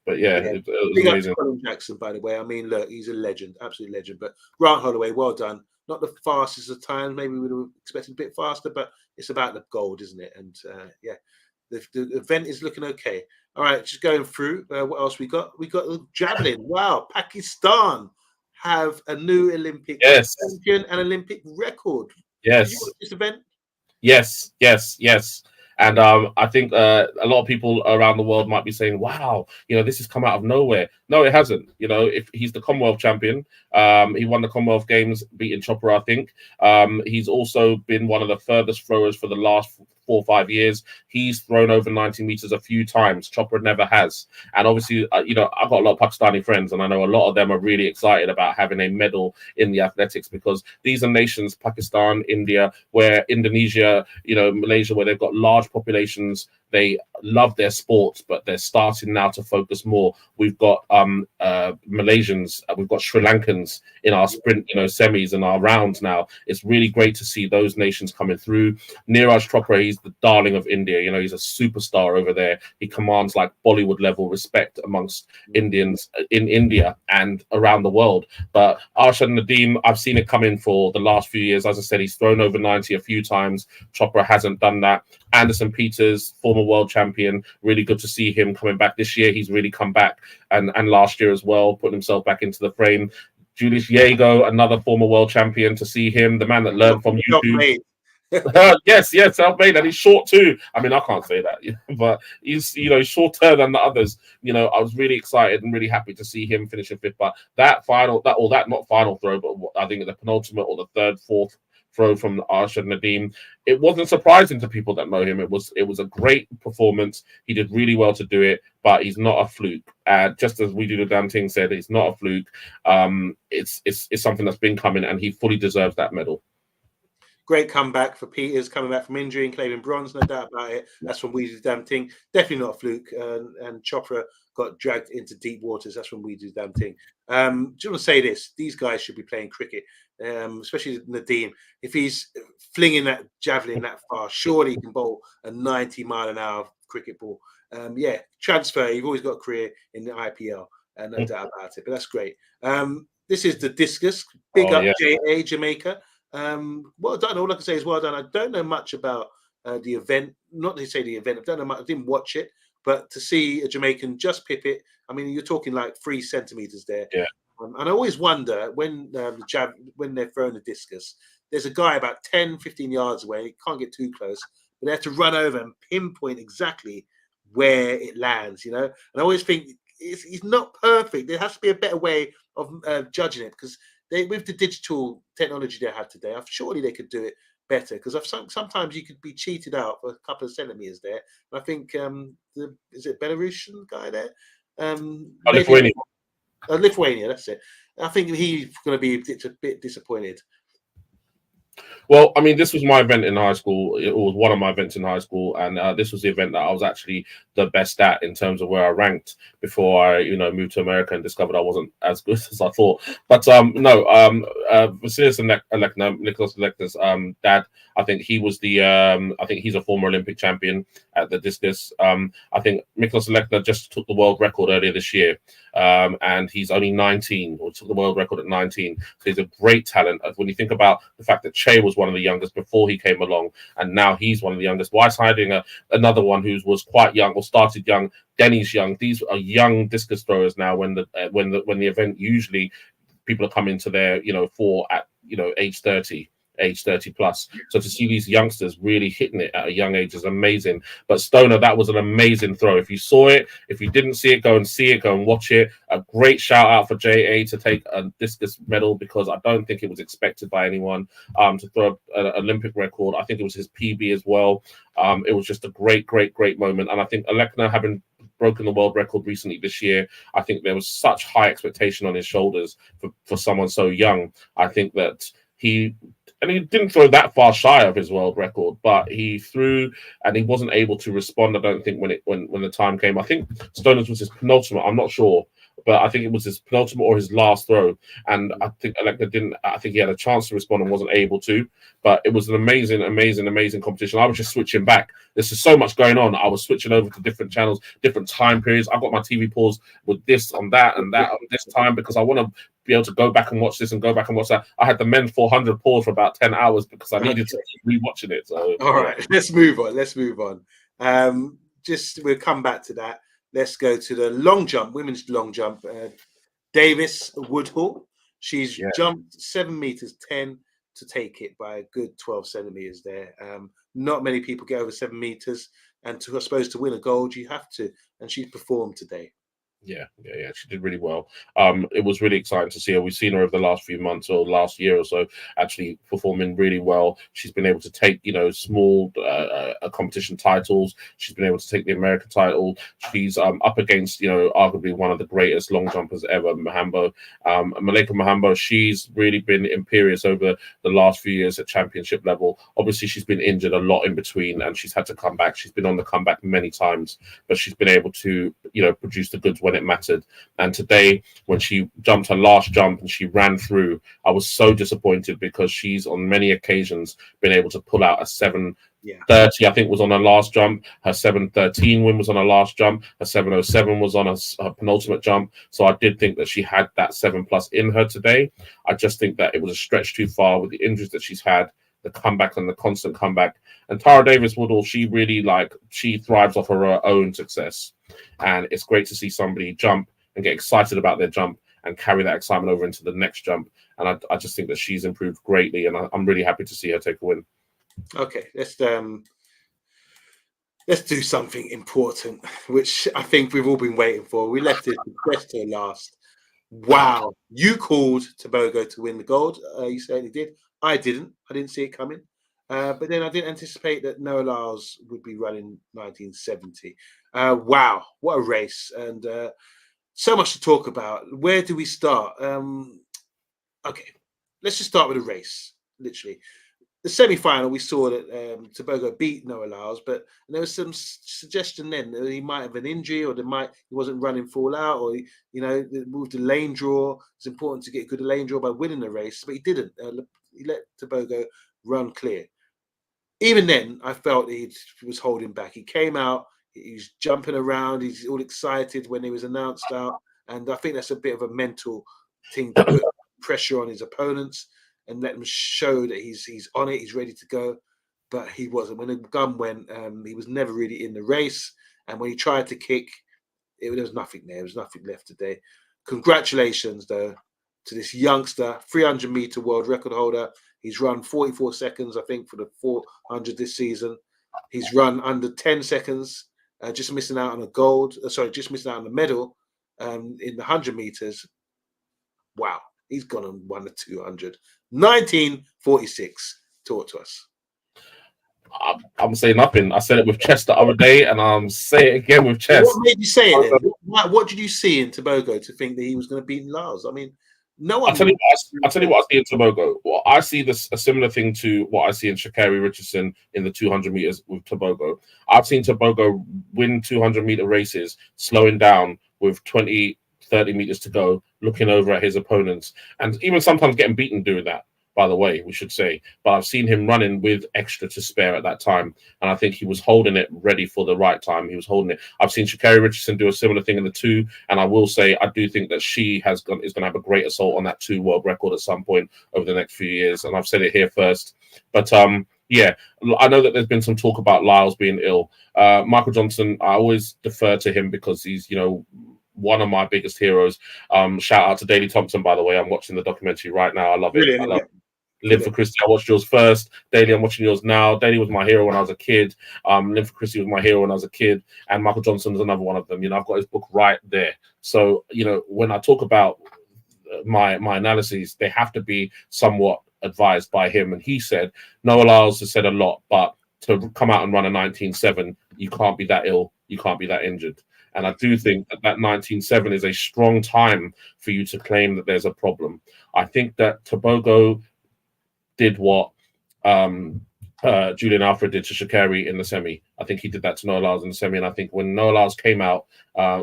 Speaker 2: But it was amazing.
Speaker 1: Colin Jackson, by the way. I mean, look, he's a legend, absolute legend. But Grant Holloway, well done. Not the fastest of times. Maybe we would have expected a bit faster, but it's about the gold, isn't it? And the event is looking okay. All right, just going through. What else we got? We got the javelin. Wow, Pakistan have a new Olympic champion and Olympic record.
Speaker 2: Yes.
Speaker 1: Did you watch this event?
Speaker 2: Yes. And I think a lot of people around the world might be saying, wow, this has come out of nowhere. No, it hasn't. If he's the Commonwealth champion, he won the Commonwealth Games, beating Chopra, I think. He's also been one of the furthest throwers for the last 4 or 5 years. He's thrown over 90 meters a few times. Chopra never has. And obviously, I've got a lot of Pakistani friends, and I know a lot of them are really excited about having a medal in the athletics, because these are nations, Pakistan, India, where Indonesia, Malaysia, where they've got large populations. They love their sports, but they're starting now to focus more. We've got Malaysians, we've got Sri Lankans in our sprint, semis and our rounds now. It's really great to see those nations coming through. Neeraj Chopra, he's the darling of India. He's a superstar over there. He commands like Bollywood level respect amongst Indians in India and around the world. But Arshad Nadeem, I've seen it coming for the last few years. As I said, he's thrown over 90 a few times. Chopra hasn't done that. Anderson Peters, former world champion, really good to see him coming back this year. He's really come back, and last year as well, putting himself back into the frame. Julius Yago, another former world champion, to see him, the man that learned from YouTube. Yes, self-made, and he's short too. I mean, I can't say that, but he's shorter than the others. I was really excited and really happy to see him finishing fifth. But that not final throw, but I think the penultimate or the third, fourth throw from Arshad Nadeem, it wasn't surprising to people that know him. It was a great performance. He did really well to do it, but he's not a fluke. Just as we do the damn thing said, he's not a fluke. It's something that's been coming, and he fully deserves that medal.
Speaker 1: Great comeback for Peters, coming back from injury and claiming bronze, no doubt about it. That's from We Do Damn Thing. Definitely not a fluke. And Chopra got dragged into deep waters. That's from We Do Damn Thing. Do you want to say this? These guys should be playing cricket, especially Nadeem. If he's flinging that javelin that far, surely he can bowl a 90-mile-an-hour cricket ball. Transfer. You've always got a career in the IPL, no doubt about it. But that's great. This is the discus. Big up JA, Jamaica. Well done. All I can say is well done. I don't know much about the event. Not to say the event. I don't know much. I didn't watch it, but to see a Jamaican just pip it. I mean, you're talking like 3 centimeters there.
Speaker 2: Yeah.
Speaker 1: And I always wonder when when they're throwing the discus, there's a guy about 10, 15 yards away. He can't get too close, but they have to run over and pinpoint exactly where it lands. And I always think it's not perfect. There has to be a better way of judging it, because with the digital technology they have today, surely they could do it better, because sometimes you could be cheated out for a couple of centimeters there. And I think is it Belarusian guy there? Lithuania, that's it. I think he's going to be a bit disappointed.
Speaker 2: Well, I mean, this was my event in high school. It was one of my events in high school, and this was the event that I was actually the best at in terms of where I ranked before I, moved to America and discovered I wasn't as good as I thought. But Vasilis Alekna, Nicholas Alekna's dad, I think he was I think he's a former Olympic champion at the discus. I think Nicholas Alekna just took the world record earlier this year, and he's only 19, or took the world record at 19. So he's a great talent. When you think about the fact that Che was one of the youngest before he came along, and now he's one of the youngest. Why is hiding another one who was quite young or started young? Denny's young. These are young discus throwers now. When the event, usually people are coming to their for at age 30. age 30 plus. So to see these youngsters really hitting it at a young age is amazing. But Stoner, that was an amazing throw. If you saw it, if you didn't see it, go and see it, go and watch it. A great shout out for JA to take a discus medal, because I don't think it was expected by anyone to throw an Olympic record. I think it was his PB as well. It was just a great moment. And I think Alekna, having broken the world record recently this year, I think there was such high expectation on his shoulders for someone so young. I think that he didn't throw that far shy of his world record, but he threw and he wasn't able to respond. I don't think when the time came. I think Stoner's was his penultimate. I'm not sure, but I think it was his penultimate or his last throw. And I think Alekna didn't. I think he had a chance to respond and wasn't able to. But it was an amazing competition. I was just switching back. There's just so much going on. I was switching over to different channels, different time periods. I've got my TV paused with this on that and that on this time, because I want to be able to go back and watch this and go back and watch that. I had the Men 400 pause for about 10 hours because I needed to keep rewatching it. So,
Speaker 1: all right, let's move on. We'll come back to that. Let's go to the long jump, women's long jump. Davis Woodhull. She's jumped 7 meters 10 to take it by a good 12 centimeters there. Not many people get over 7 meters, and I suppose to win a gold, you have to. And she's performed today.
Speaker 2: Yeah. She did really well. It was really exciting to see her. We've seen her over the last few months or last year or so actually performing really well. She's been able to take, small competition titles. She's been able to take the American title. She's up against, arguably one of the greatest long jumpers ever, Mahambo. Malika Mahambo, she's really been imperious over the last few years at championship level. Obviously, she's been injured a lot in between and she's had to come back. She's been on the comeback many times, but she's been able to, produce the goods when it mattered. And today, when she jumped her last jump and she ran through, I was so disappointed because she's on many occasions been able to pull out a 7:30, I think was on her last jump. Her 7:13 win was on her last jump. Her 7:07 was on her penultimate jump. So I did think that she had that 7+ in her today. I just think that it was a stretch too far with the injuries that she's had, the comeback and the constant comeback. And Tara Davis Woodhull, she really she thrives off her own success. And it's great to see somebody jump and get excited about their jump and carry that excitement over into the next jump. And I just think that she's improved greatly, and I'm really happy to see her take a win.
Speaker 1: Okay, let's do something important, which I think we've all been waiting for. We left it to last. Wow, you called Tebogo to win the gold. You certainly did. I didn't. I didn't see it coming. But then I didn't anticipate that Noah Lyles would be running 1970. Wow, what a race. And so much to talk about. Where do we start? Okay, let's just start with the race, literally. The semi-final, we saw that Tebogo beat Noah Lyles, but there was some suggestion then that he might have an injury, or he wasn't running full out, or moved to lane draw. It's important to get a good lane draw by winning the race, but he didn't. He let Tebogo run clear. Even then, I felt he was holding back. He came out, he's jumping around, he's all excited when he was announced out, and I think that's a bit of a mental thing to put pressure on his opponents and let them show that he's on it, he's ready to go. But he wasn't. When the gun went, he was never really in the race. And when he tried to kick, there was nothing there. There was nothing left today. Congratulations, though, to this youngster, 300-meter world record holder. He's run 44 seconds, I think, for the 400 this season. He's run under 10 seconds, just missing out on a gold. Just missing out on the medal in the 100 meters. Wow. He's gone and won the 200. 1946. Talk to us.
Speaker 2: I'm saying nothing. I said it with Chess the other day, and I'm saying it again with Chess.
Speaker 1: What made you say it then? What did you see in Tebogo to think that he was going to beat Lyles? I mean, no one.
Speaker 2: I'll tell you what I see in Tebogo. Well, I see a similar thing to what I see in Sha'Carri Richardson in the 200 meters with Tebogo. I've seen Tebogo win 200-meter races, slowing down with 20, 30 meters to go, looking over at his opponents, and even sometimes getting beaten doing that, by the way, we should say. But I've seen him running with extra to spare at that time, and I think he was holding it ready for the right time. He was holding it. I've seen Sha'Carri Richardson do a similar thing in the 2, and I will say I do think that she is going to have a great assault on that 2 world record at some point over the next few years, and I've said it here first. But yeah, I know that there's been some talk about Lyles being ill. Michael Johnson, I always defer to him because he's, one of my biggest heroes. Shout out to Daley Thompson, by the way. I'm watching the documentary right now. I love it. Live for Christy, I watched yours first. Daly, I'm watching yours now. Daly was my hero when I was a kid. Live for Christy was my hero when I was a kid. And Michael Johnson is another one of them. You know, I've got his book right there. So, you know, when I talk about my analyses, they have to be somewhat advised by him. And he said, Noah Lyles has said a lot, but to come out and run a 19.7, you can't be that ill, you can't be that injured. And I do think that 19.7 is a strong time for you to claim that there's a problem. I think that Tebogo did what Julian Alfred did to Shaqiri in the semi. I think he did that to Noah Lyles in the semi. And I think when Noah Lyles came out,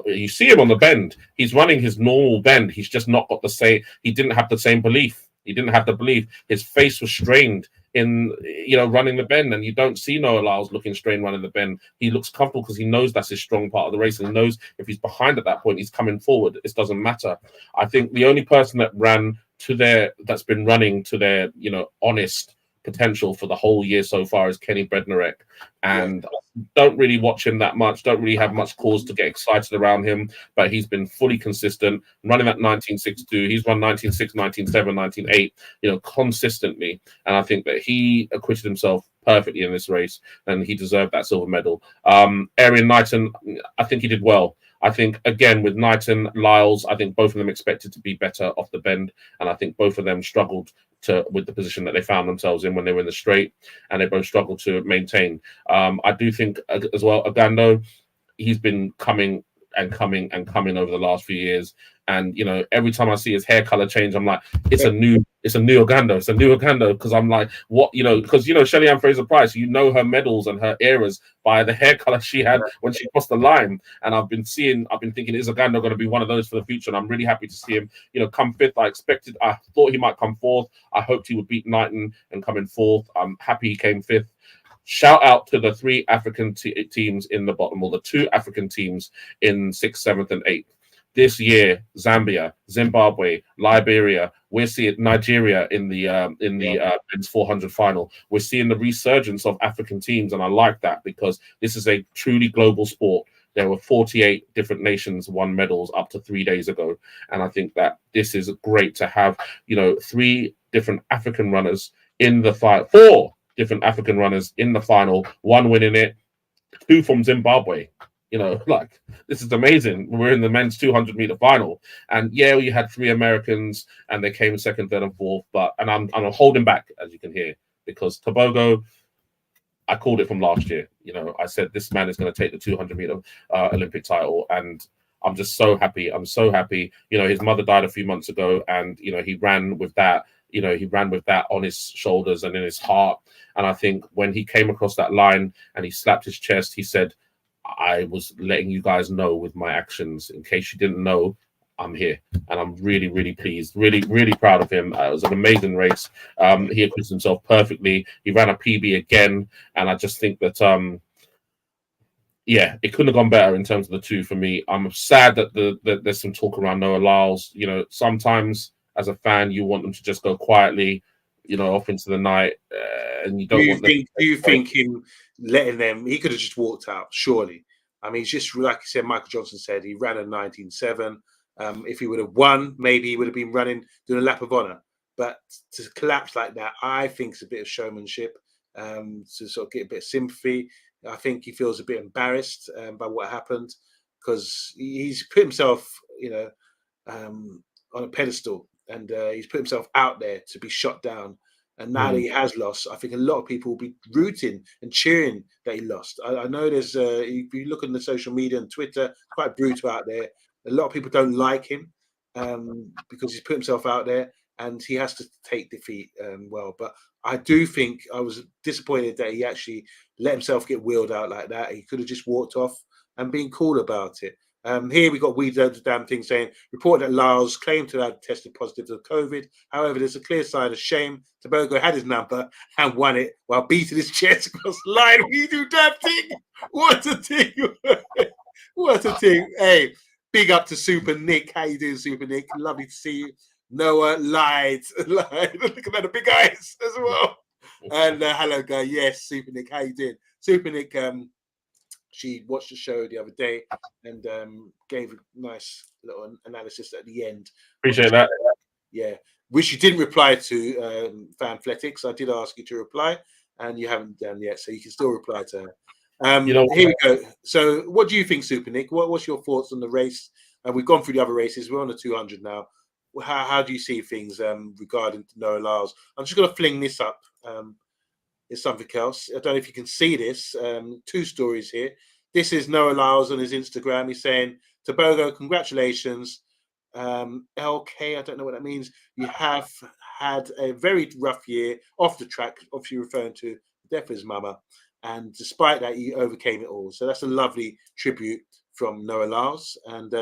Speaker 2: you see him on the bend. He's running his normal bend. He's just not got the same. He didn't have the same belief. He didn't have the belief. His face was strained in, you know, running the bend, and you don't see Noah Lyles looking strained running the bend. He looks comfortable because he knows that's his strong part of the race, and he knows if he's behind at that point, he's coming forward. It doesn't matter. I think the only person that that's been running to their, you know, honest potential for the whole year so far is Kenny Bednarek, and don't really watch him that much, don't really have much cause to get excited around him, but he's been fully consistent running that 19.62. He's run 19.6, 19.7, 19.8, you know, consistently, and I think that he acquitted himself perfectly in this race, and he deserved that silver medal. Arian Knighton, I think he did well. I think, again, with Knighton, Lyles, I think both of them expected to be better off the bend, and I think both of them struggled with the position that they found themselves in when they were in the straight, and they both struggled to maintain. I do think, as well, Ogando, he's been coming and coming and coming over the last few years. And, you know, every time I see his hair color change, I'm like, it's a new Ogando. It's a new Ogando. Because I'm like, what, you know, because, you know, Shelly-Ann Fraser-Price, you know her medals and her eras by the hair color she had when she crossed the line. And I've been thinking, is Ogando going to be one of those for the future? And I'm really happy to see him, you know, come fifth. I thought he might come fourth. I hoped he would beat Knighton and come in fourth. I'm happy he came fifth. Shout out to the three African teams in the bottom, or the two African teams in 6th, 7th, and 8th. This year, Zambia, Zimbabwe, Liberia, we're seeing Nigeria in the men's 400 final. We're seeing the resurgence of African teams, and I like that because this is a truly global sport. There were 48 different nations won medals up to 3 days ago, and I think that this is great to have, you know, 3 different African runners in the fight, 4 different African runners in the final, 1 winning it, 2 from Zimbabwe. You know, like, this is amazing. We're in the men's 200-meter final, and yeah, you had 3 Americans, and they came 2nd, 3rd, and 4th. And I'm holding back, as you can hear, because Tebogo, I called it from last year. You know, I said this man is going to take the 200-meter Olympic title, and I'm just so happy. I'm so happy. You know, his mother died a few months ago, and you know, he ran with that. You know, he ran with that on his shoulders and in his heart. And I think when he came across that line and he slapped his chest, he said, I was letting you guys know with my actions. In case you didn't know, I'm here. And I'm really, really pleased, really, really proud of him. It was an amazing race. He acquitted himself perfectly. He ran a PB again. And I just think that, yeah, it couldn't have gone better in terms of the 2 for me. I'm sad that there's some talk around Noah Lyles. You know, sometimes as a fan, you want them to just go quietly, you know, off into the night, and you don't want them.
Speaker 1: Do you think him letting them? He could have just walked out. Surely, I mean, it's just like you said. Michael Johnson said he ran a 19.7. If he would have won, maybe he would have been doing a lap of honor. But to collapse like that, I think it's a bit of showmanship. To sort of get a bit of sympathy. I think he feels a bit embarrassed by what happened because he's put himself, you know, on a pedestal. And he's put himself out there to be shot down. And now that he has lost, I think a lot of people will be rooting and cheering that he lost. I know there's, if you look on the social media and Twitter, quite brutal out there. A lot of people don't like him because he's put himself out there and he has to take defeat well. But I do think I was disappointed that he actually let himself get wheeled out like that. He could have just walked off and been cool about it. Here we got the damn thing saying, reported that Lyles claimed to have tested positive for COVID. However, there's a clear sign of shame. Tebogo had his number and won it while beating his chest across the line. We do damn thing. What a thing. What a thing. Hey, big up to Super Nick. How you doing, Super Nick? Lovely to see you. Noah lied. Look at the big eyes as well. And hello, guy. Yes, Super Nick. How you doing? Super Nick, she watched the show the other day and gave a nice little analysis at the end.
Speaker 2: Appreciate that.
Speaker 1: Yeah. which you didn't reply to, Fanfletics. I did ask you to reply, and you haven't done yet, so you can still reply to her. Here we go. So, what do you think, Super Nick? What's your thoughts on the race? And we've gone through the other races. We're on the 200 now. How do you see things regarding Noah Lyles? I'm just going to fling this up. It's something else. I don't know if you can see this. Two stories here. This is Noah Lyles on his Instagram. He's saying, Tebogo, congratulations. LK, I don't know what that means. You have had a very rough year off the track, obviously referring to the death of his mama. And despite that, you overcame it all. So that's a lovely tribute from Noah Lyles. And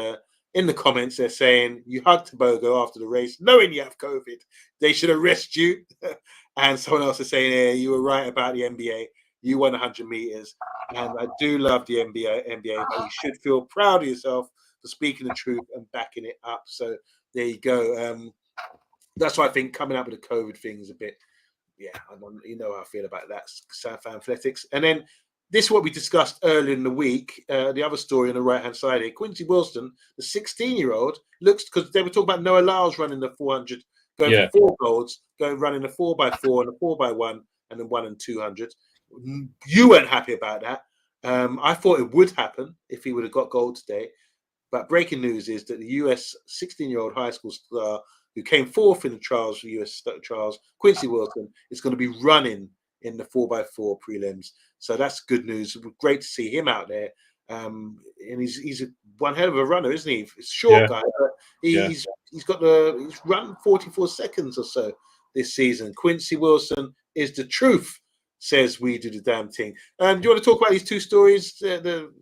Speaker 1: in the comments, they're saying, you hugged Tebogo after the race, knowing you have COVID. They should arrest you. And someone else is saying, hey, you were right about the NBA. You won 100 meters. And I do love the NBA, but you should feel proud of yourself for speaking the truth and backing it up. So there you go. That's why I think coming up with the COVID thing is a bit, you know how I feel about that, Fanfletics. And then this is what we discussed earlier in the week. The other story on the right-hand side here, Quincy Wilson, the 16-year-old, looks, because they were talking about Noah Lyles running the 400, going for 4 golds, running the 4x4 and the 4x1, and then 1 and 200. You weren't happy about that. I thought it would happen if he would have got gold today. But breaking news is that the US 16-year-old high school star who came fourth in the trials for US trials, Quincy Wilson, is going to be running in the 4x4 prelims. So that's good news. Great to see him out there. And he's one hell of a runner, isn't he? It's a short guy. But he's run 44 seconds or so this season. Quincy Wilson is the truth, says We Do the Damn Thing. Do you want to talk about these two stories, the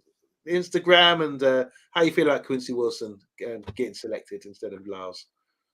Speaker 1: Instagram, and how you feel about Quincy Wilson getting selected instead of Lyles?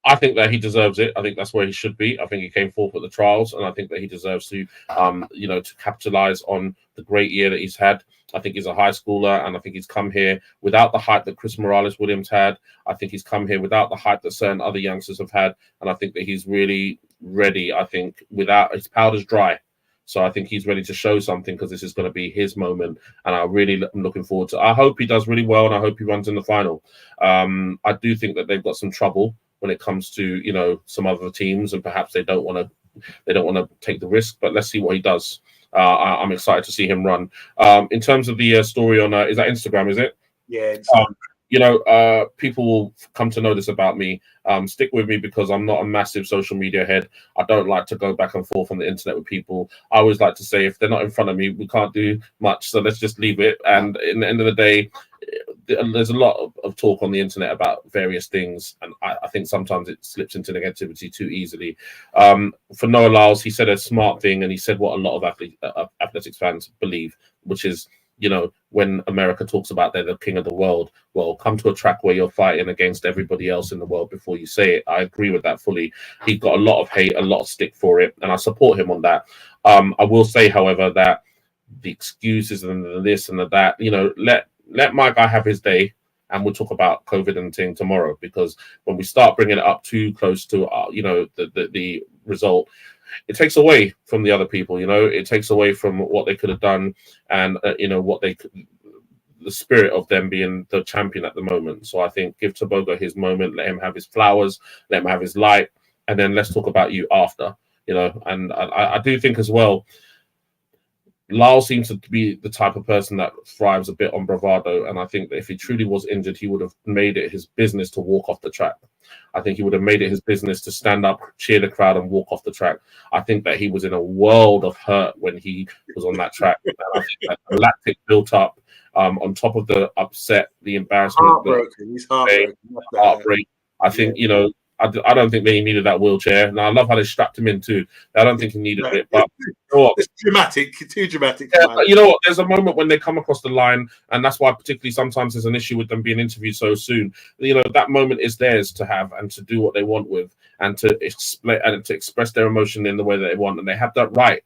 Speaker 2: I think that he deserves it. I think that's where he should be. I think he came fourth at the trials, and I think that he deserves to, to capitalize on the great year that he's had. I think he's a high schooler, and I think he's come here without the hype that Chris Morales-Williams had. I think he's come here without the hype that certain other youngsters have had, and I think that he's really ready. I think without his powder's dry. So I think he's ready to show something, because this is going to be his moment, and I really am looking forward to it. I hope he does really well, and I hope he runs in the final. I do think that they've got some trouble when it comes to some other teams, and perhaps they don't want to take the risk. But let's see what he does. I'm excited to see him run. In terms of the story on is that Instagram? Is it?
Speaker 1: Yeah.
Speaker 2: People will come to know this about me. Stick with me, because I'm not a massive social media head. I don't like to go back and forth on the internet with people. I always like to say, if they're not in front of me, we can't do much. So let's just leave it. And in the end of the day, there's a lot of talk on the internet about various things, and I think sometimes it slips into negativity too easily. For Noah Lyles, he said a smart thing, and he said what a lot of athletics fans believe, which is, when America talks about they're the king of the world, well, come to a track where you're fighting against everybody else in the world before you say it. I agree with that fully. He got a lot of hate, a lot of stick for it, and I support him on that. I will say, however, that the excuses and the this and the that, let my guy have his day, and we'll talk about COVID and thing tomorrow, because when we start bringing it up too close to the result, it takes away from the other people. It takes away from what they could have done, and the spirit of them being the champion at the moment. So I think give Tebogo his moment, let him have his flowers, let him have his light, and then let's talk about you after. And I do think as well, Lyles seems to be the type of person that thrives a bit on bravado, and I think that if he truly was injured, he would have made it his business to walk off the track. I think he would have made it his business to stand up, cheer the crowd, and walk off the track. I think that he was in a world of hurt when he was on that track. And I think that the lactic built up on top of the upset, the embarrassment,
Speaker 1: heartbroken. He's
Speaker 2: heartbreak. I think, I don't think they needed that wheelchair. Now, I love how they strapped him in too. I don't think he needed it, but
Speaker 1: it's dramatic, too dramatic.
Speaker 2: Yeah, but you know what? There's a moment when they come across the line, and that's why particularly sometimes there's an issue with them being interviewed so soon. That moment is theirs to have and to do what they want with, and to express their emotion in the way that they want, and they have that right.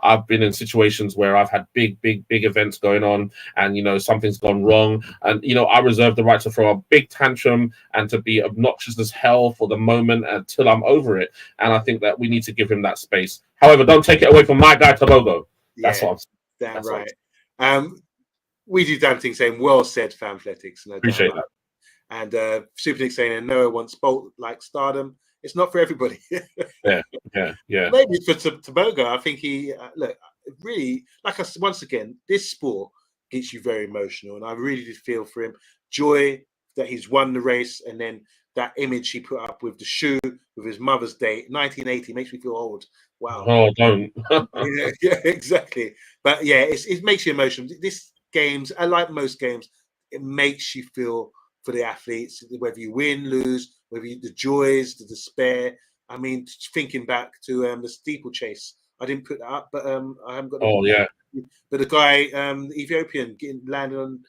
Speaker 2: I've been in situations where I've had big events going on, and something's gone wrong, and I reserve the right to throw a big tantrum and to be obnoxious as hell for the moment until I'm over it. And I think that we need to give him that space. However, don't take it away from my guy Tebogo. That's what I'm saying.
Speaker 1: Damn right. We do damn thing saying well said, Fanfletics.
Speaker 2: Appreciate that.
Speaker 1: And Super Nick saying, Noah wants Bolt like stardom. it's not for everybody.
Speaker 2: Yeah.
Speaker 1: Maybe it's for Tebogo. I think he look really like us once again. This sport gets you very emotional, and I really did feel for him. Joy that he's won the race, and then that image he put up with the shoe with his mother's date, 1980, makes me feel old. Wow.
Speaker 2: Oh, don't.
Speaker 1: yeah, exactly. But yeah, it makes you emotional. This games, I like most games, it makes you feel for the athletes, whether you win, lose, whether the joys, the despair. I mean, thinking back to the steeplechase, I didn't put that up, but I haven't got.
Speaker 2: Oh yeah.
Speaker 1: But the guy, the Ethiopian, landing on,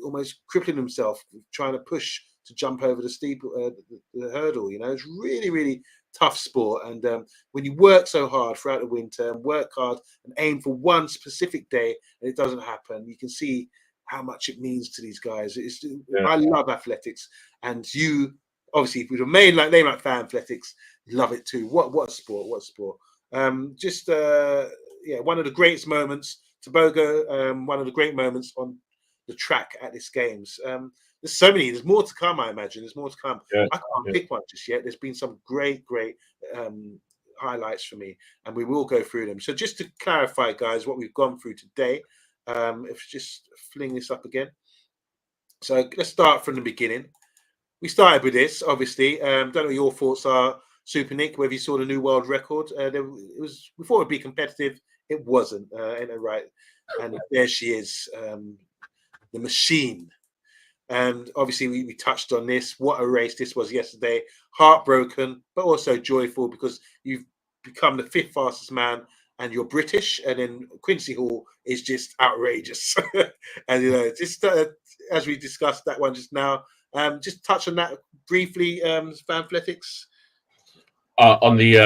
Speaker 1: almost crippling himself, trying to push to jump over the the hurdle. It's really, really tough sport. And when you work so hard throughout the winter and work hard and aim for one specific day and it doesn't happen, you can see how much it means to these guys. I love athletics, and you obviously, if you're made like they like fan athletics, love it too. What a sport! What a sport! One of the greatest moments. Tebogo, one of the great moments on the track at this games. There's so many. There's more to come. I imagine there's more to come. I can't pick one just yet. There's been some great highlights for me, and we will go through them. So just to clarify, guys, what we've gone through today. If just fling this up again. So let's start from the beginning. We started with this, obviously. Don't know what your thoughts are, Super Nick, whether you saw the new world record. It was, we thought it would be competitive. It wasn't, ain't it right? And there she is, the machine. And obviously, we touched on this. What a race this was yesterday. Heartbroken, but also joyful because you've become the fifth fastest man and you're British. And then Quincy Hall is just outrageous. And, just as we discussed that one just now, just touch on that briefly, Fanfletics.
Speaker 2: On the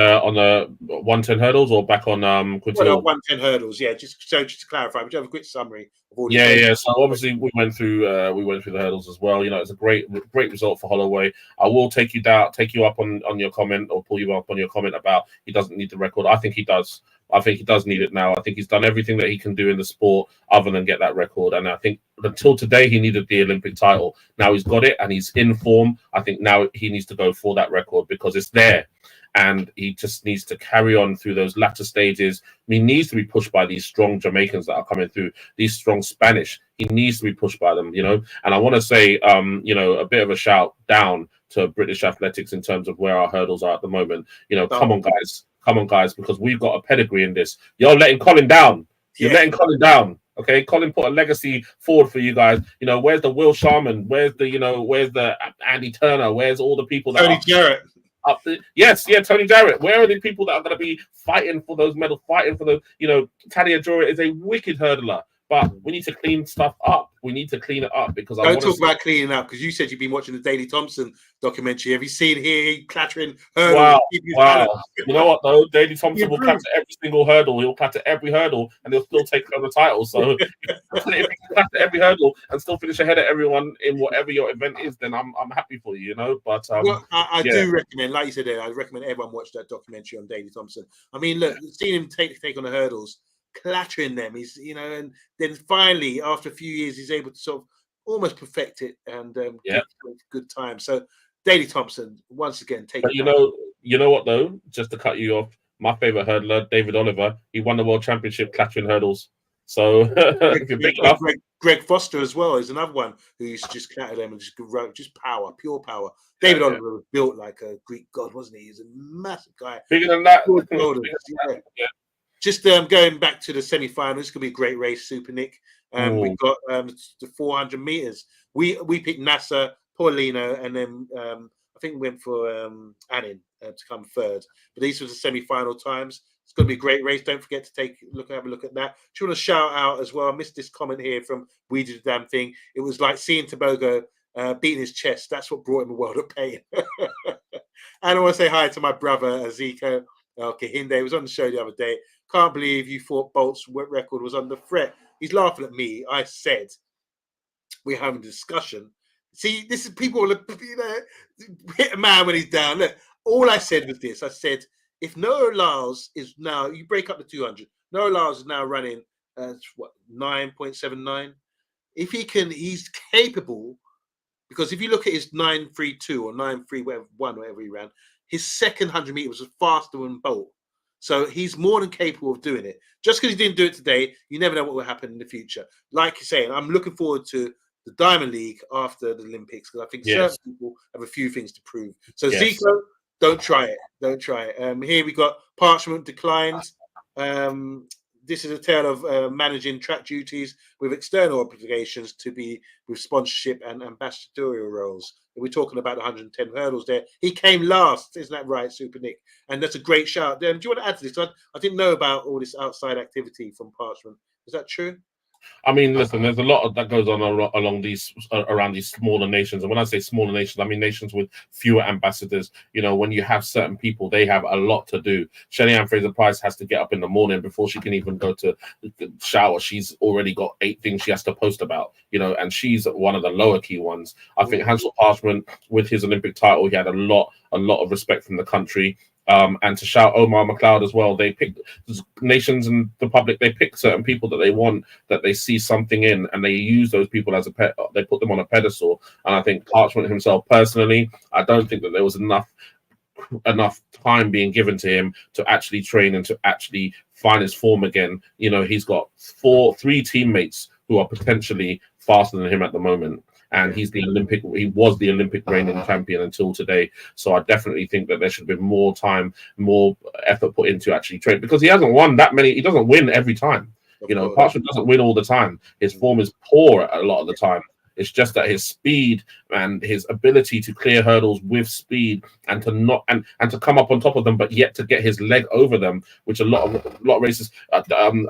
Speaker 2: 110 hurdles or back on Quincy Hall?
Speaker 1: 110 hurdles, yeah. Just to clarify, would you have a quick summary of all?
Speaker 2: Yeah. So obviously we went through the hurdles as well. It's a great result for Holloway. I will take you up on your comment, or pull you up on your comment about he doesn't need the record. I think he does. I think he does need it now. I think he's done everything that he can do in the sport other than get that record. And I think until today, he needed the Olympic title. Now he's got it and he's in form. I think now he needs to go for that record because it's there. And he just needs to carry on through those latter stages. He needs to be pushed by these strong Jamaicans that are coming through, these strong Spanish. He needs to be pushed by them, And I want to say, a bit of a shout down to British athletics in terms of where our hurdles are at the moment. Come on, guys, because we've got a pedigree in this. You're letting Colin down. You're letting Colin down. Okay, Colin put a legacy forward for you guys. Where's the Will Sharman? Where's the Andy Turner? Where's all the people that
Speaker 1: Tony Jarrett?
Speaker 2: Tony Jarrett. Where are the people that are going to be fighting for those medals, fighting for those? Talia Jory is a wicked hurdler, but we need to clean stuff up. We need to clean it up because
Speaker 1: don't talk about cleaning up because you said you've been watching the Daley Thompson documentary. Have you seen here clattering hurdles?
Speaker 2: Wow. You know what though? Daley Thompson will clatter every single hurdle. He'll clatter every hurdle and he'll still take the title. So if he can clatter every hurdle and still finish ahead of everyone in whatever your event is, then I'm happy for you. But
Speaker 1: I do recommend, like you said there, I recommend everyone watch that documentary on Daley Thompson. I mean, look, seeing him take on the hurdles, clattering them, he's and then finally after a few years he's able to sort of almost perfect it and get good time. So Daley Thompson once again
Speaker 2: but you know what though, just to cut you off, my favorite hurdler, David Oliver, he won the world championship clattering hurdles. So if you're big enough.
Speaker 1: Greg Foster as well is another one who's just clattered them and just power, pure power. David Oliver was built like a Greek god, wasn't he? He's a massive guy,
Speaker 2: bigger than that.
Speaker 1: Just going back to the semi-final, it's going to be a great race, Super Nick. We've got the 400 meters. We picked NASA, Paulino, and then I think we went for Annin to come third. But these were the semi-final times. It's going to be a great race. Don't forget to have a look at that. Do you want to shout out as well? I missed this comment here from We Did the Damn Thing. It was like seeing Tebogo beating his chest. That's what brought him a world of pain. And I want to say hi to my brother, Aziko Kahinde. He was on the show the other day. Can't believe you thought Bolt's record was under threat. He's laughing at me. I said we're having a discussion. See, this is people hit a man when he's down. Look, all I said was this. I said, if Noah Lyles is now, you break up the 200. Noah Lyles is now running 9.79. If he can, he's capable because if you look at his 9.32 or 9.31, whatever he ran, his second 100 meters was faster than Bolt. So he's more than capable of doing it. Just because he didn't do it today, you never know what will happen in the future. Like you're saying, I'm looking forward to the Diamond League after the Olympics because I think certain people have a few things to prove. So Zico, don't try it. Don't try it. Here we got Parchment declines. This is a tale of managing track duties with external obligations to be with sponsorship and ambassadorial roles. We're talking about 110 hurdles there. He came last, isn't that right, Super Nick? And that's a great shout. Do you want to add to this? I didn't know about all this outside activity from Parchment. Is that true?
Speaker 2: I mean, listen, there's a lot that goes on along these around these smaller nations, and when I say smaller nations, I mean nations with fewer ambassadors. You know, when you have certain people, they have a lot to do. Shelly-Ann Fraser-Pryce has to get up in the morning before she can even go to shower. She's already got 8 things she has to post about. You know, and she's one of the lower key ones. I think Hansel Parchment, with his Olympic title, he had a lot of respect from the country. And to shout Omar McLeod as well, they pick nations and the public. They pick certain people that they want, that they see something in, and they use those people as a pet. They put them on a pedestal. And I think Parchment himself, personally, I don't think that there was enough time being given to him to actually train and to actually find his form again. You know, he's got 3 teammates who are potentially faster than him at the moment. And he was the Olympic reigning champion until today. So I definitely think that there should be more time, more effort put into actually train, because he hasn't won that many. He doesn't win every time. You know, Parchment doesn't win all the time. His form is poor a lot of the time. It's just that his speed and his ability to clear hurdles with speed and to not and to come up on top of them, but yet to get his leg over them, which a lot of races. Grant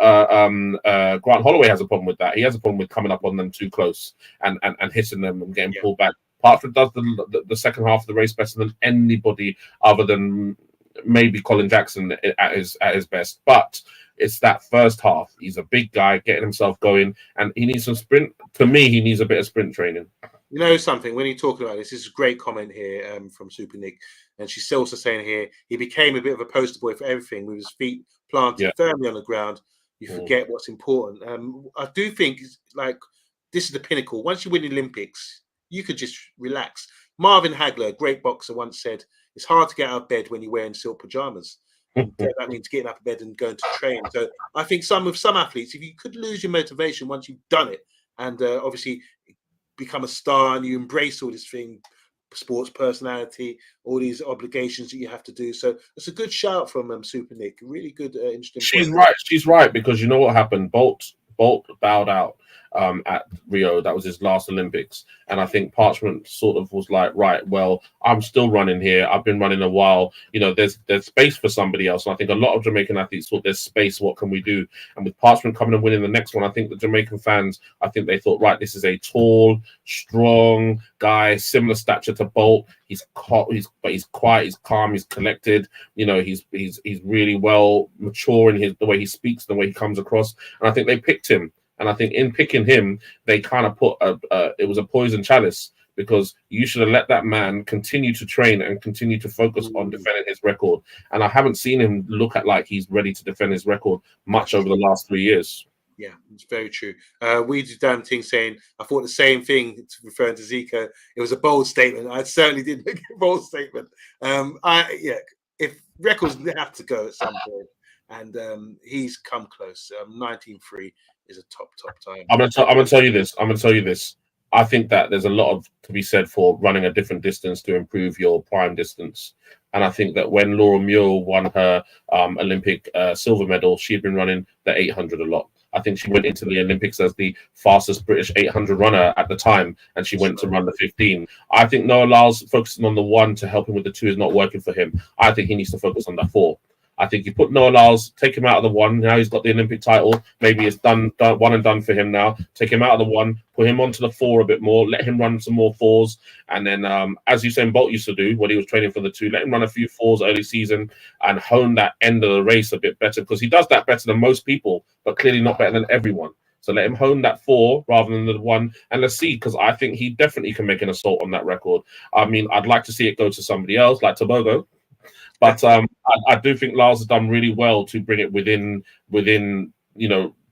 Speaker 2: Holloway has a problem with that. He has a problem with coming up on them too close and hitting them and getting pulled back. Parchment does the second half of the race better than anybody other than maybe Colin Jackson at his best, but it's that first half. He's a big guy getting himself going, and he needs some sprint. To me, he needs a bit of sprint training.
Speaker 1: You know something, when you're talking about this is a great comment here from Super Nick, and she's also saying here, he became a bit of a poster boy for everything with his feet planted firmly on the ground. You forget what's important. I do think, like, this is the pinnacle. Once you win the Olympics, you could just relax. Marvin Hagler, a great boxer, once said, it's hard to get out of bed when you're wearing silk pajamas. That means getting up in bed and going to train. So I think some athletes, if you could lose your motivation once you've done it, and obviously become a star and you embrace all this thing, sports personality, all these obligations that you have to do. So it's a good shout from Super Nick. Really good, interesting.
Speaker 2: She's right, because you know what happened. Bolt bowed out at Rio. That was his last Olympics, and I think Parchment sort of was like, right, well, I'm still running here. I've been running a while. You know, there's space for somebody else. And I think a lot of Jamaican athletes thought there's space. What can we do? And with Parchment coming and winning the next one, I think the Jamaican fans, I think they thought, right, this is a tall, strong guy, similar stature to Bolt. He's quiet, he's calm, he's collected. You know, he's really well mature in the way he speaks, the way he comes across. And I think they picked him. And I think in picking him, they kind of put it was a poison chalice, because you should have let that man continue to train and continue to focus on defending his record. And I haven't seen him look like he's ready to defend his record much over the last 3 years.
Speaker 1: Yeah, it's very true. We do damn thing saying, I thought the same thing, referring to Zico. It was a bold statement. I certainly did make a bold statement. If records have to go at some point, and he's come close. 19.3 is a top time.
Speaker 2: I'm gonna tell you this. I think that there's a lot to be said for running a different distance to improve your prime distance. And I think that when Laura Muir won her Olympic silver medal, she had been running the 800 a lot. I think she went into the Olympics as the fastest British 800 runner at the time, and she went to run the 15. I think Noah Lyles focusing on the 1 to help him with the 2 is not working for him. I think he needs to focus on the 4. I think you put Noah Lyles, take him out of the 1. Now he's got the Olympic title. Maybe it's done, one and done for him now. Take him out of the 1, put him onto the 4 a bit more, let him run some more 4s. And then, as Usain Bolt used to do when he was training for the 2, let him run a few 4s early season and hone that end of the race a bit better, because he does that better than most people, but clearly not better than everyone. So let him hone that 4 rather than the 1. And let's see, because I think he definitely can make an assault on that record. I mean, I'd like to see it go to somebody else like Tebogo. But I do think Lyles has done really well to bring it within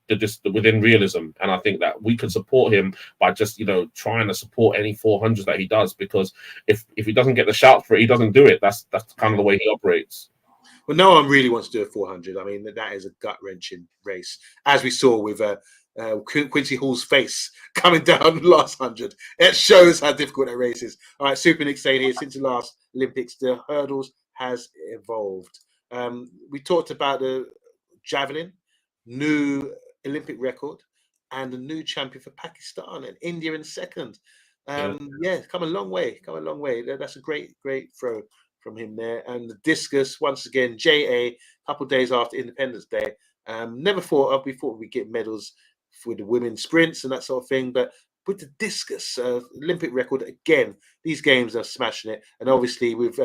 Speaker 2: within realism. And I think that we can support him by just, trying to support any 400s that he does, because if he doesn't get the shout for it, he doesn't do it. That's kind of the way he operates.
Speaker 1: Well, no one really wants to do a 400. I mean, that is a gut-wrenching race, as we saw with Quincy Hall's face coming down the last 100. It shows how difficult that race is. All right, Super Nick saying here, since the last Olympics, the hurdles has evolved. We talked about the javelin, new Olympic record, and a new champion for Pakistan and India in second. Come a long way. That's a great throw from him there. And the discus, once again, JA, a couple of days after Independence Day. Never thought we thought we'd get medals for the women's sprints and that sort of thing. But with the discus, Olympic record, again, these games are smashing it. And obviously with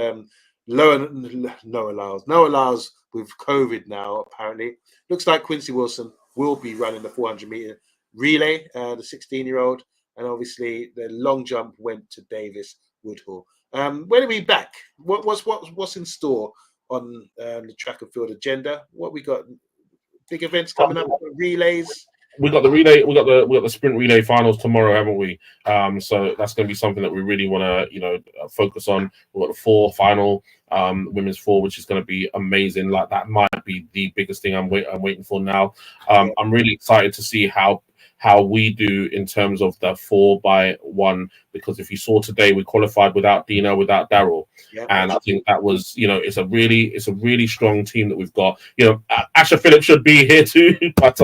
Speaker 1: Noah Lyles with COVID now, apparently. Looks like Quincy Wilson will be running the 400-meter relay, the 16-year-old. And obviously the long jump went to Davis Woodhull. When are we back? What's in store on the track and field agenda? What we got? Big events coming up, relays.
Speaker 2: We got the relay. We got the sprint relay finals tomorrow, haven't we? So that's going to be something that we really want to focus on. We've got the 4 final women's 4, which is going to be amazing. Like, that might be the biggest thing I'm waiting for now. I'm really excited to see how we do in terms of the 4x1, because if you saw today, we qualified without Dina, without Daryl, and I think that was, it's a really strong team that we've got. Asha Phillips should be here too, but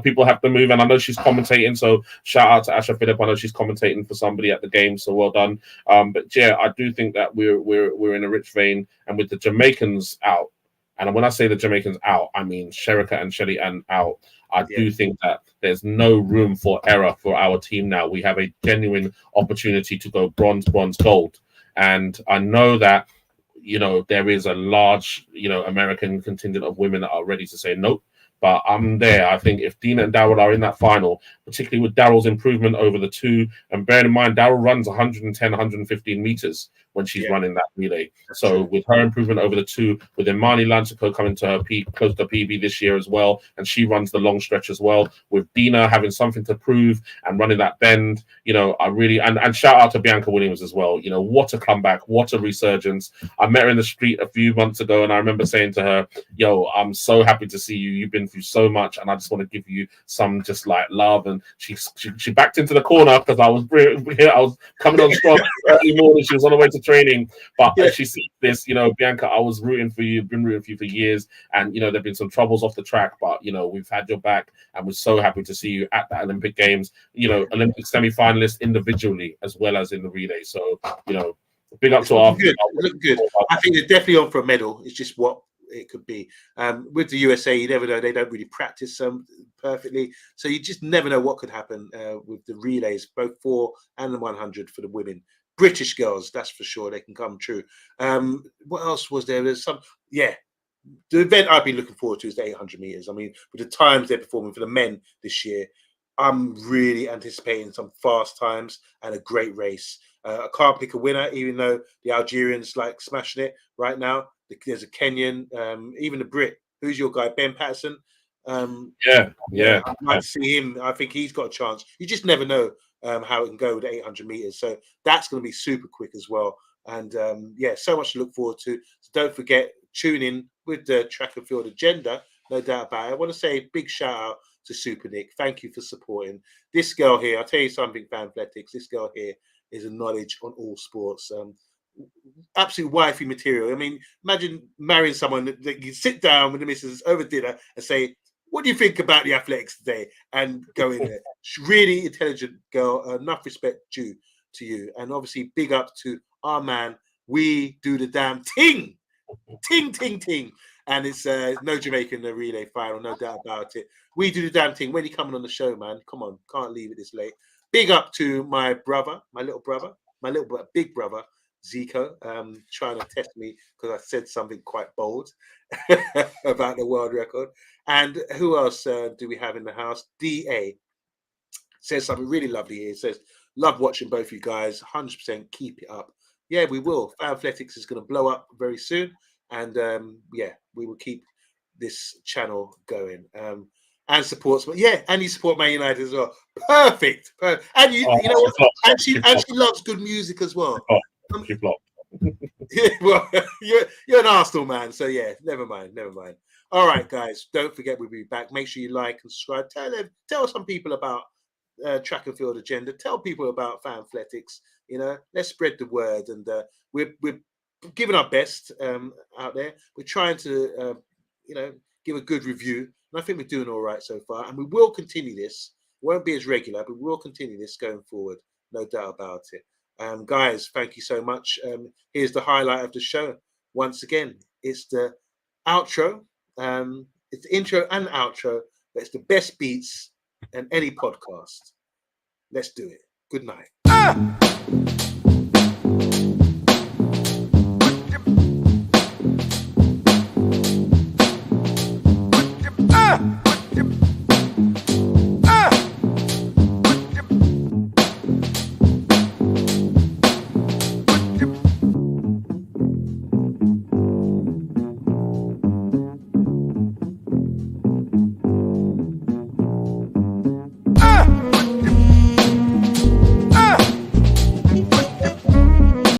Speaker 2: people have to move, and I know she's commentating, so shout out to Asha Phillips. I know she's commentating for somebody at the game, so well done. But yeah, I do think that we're in a rich vein, and with the Jamaicans out, and when I say the Jamaicans out, I mean Sherika and Shelly and out. I do think that there's no room for error for our team now. We have a genuine opportunity to go bronze, gold. And I know that, there is a large, American contingent of women that are ready to say nope. But I'm there. I think if Dina and Daryl are in that final, particularly with Daryl's improvement over the 2, and bearing in mind, Daryl runs 110, 115 meters when she's running that relay. So with her improvement over the 2, with Imani Lancico coming to her peak, close to PB this year as well, and she runs the long stretch as well, with Dina having something to prove and running that bend, I really, and shout out to Bianca Williams as well. What a comeback, what a resurgence. I met her in the street a few months ago, and I remember saying to her, yo, I'm so happy to see you. You've been through so much, and I just want to give you some just like love. And she backed into the corner because I was coming on strong early morning. She was on the way to training, but she said this, Bianca, I was rooting for you, been rooting for you for years, and there've been some troubles off the track, but we've had your back, and we're so happy to see you at the Olympic Games, Olympic semi-finalists individually as well as in the relay. So big up to our
Speaker 1: look good. I think they're definitely on for a medal. It's just what it could be. With the USA, you never know. They don't really practice perfectly, so you just never know what could happen with the relays, both 4 and the 100 for the women. British girls, that's for sure. They can come true. What else was there? There's some, the event I've been looking forward to is the 800 meters. I mean, with the times they're performing for the men this year, I'm really anticipating some fast times and a great race. I can't pick a winner, even though the Algerians like smashing it right now. There's a Kenyan, even a Brit. Who's your guy? Ben Patterson. I'd like to see him. I think he's got a chance. You just never know how it can go with 800 meters. So that's going to be super quick as well. And so much to look forward to. So don't forget, tune in with the track and field agenda. No doubt about it. I want to say a big shout out to Super Nick. Thank you for supporting this girl here. I'll tell you something, Fanfletics. This girl here is a knowledge on all sports. Absolute wifey material. I mean, imagine marrying someone that you sit down with the missus over dinner and say, what do you think about the athletics today? And go in there. She's really intelligent girl. Enough respect due to you. And obviously, big up to our man. We do the damn ting. Ting, ting, ting. And it's no Jamaican, no relay final, no doubt about it. We do the damn thing. When you coming on the show, man, come on, can't leave it this late. Big up to my brother, my big brother, Zico, trying to test me because I said something quite bold about the world record. And who else do we have in the house? DA says something really lovely here. It says, love watching both you guys, 100% keep it up. Yeah, we will. Athletics is going to blow up very soon. And we will keep this channel going. and supports. Yeah, and you support Man United as well. Perfect. And you know what? And she loves good music as well.
Speaker 2: She flopped.
Speaker 1: Yeah, well, you're an Arsenal man, so yeah, never mind. All right, guys, don't forget we'll be back. Make sure you like and subscribe. Tell some people about Track and Field Agenda. Tell people about Fanfletics. You know, let's spread the word, and we're giving our best out there. We're trying to give a good review, and I think we're doing all right so far. And we will continue this. It won't be as regular, but we'll continue this going forward, no doubt about it. Guys, thank you so much. Here's the highlight of the show. Once again, it's the outro. It's the intro and outro, but it's the best beats in any podcast. Let's do it. Good night.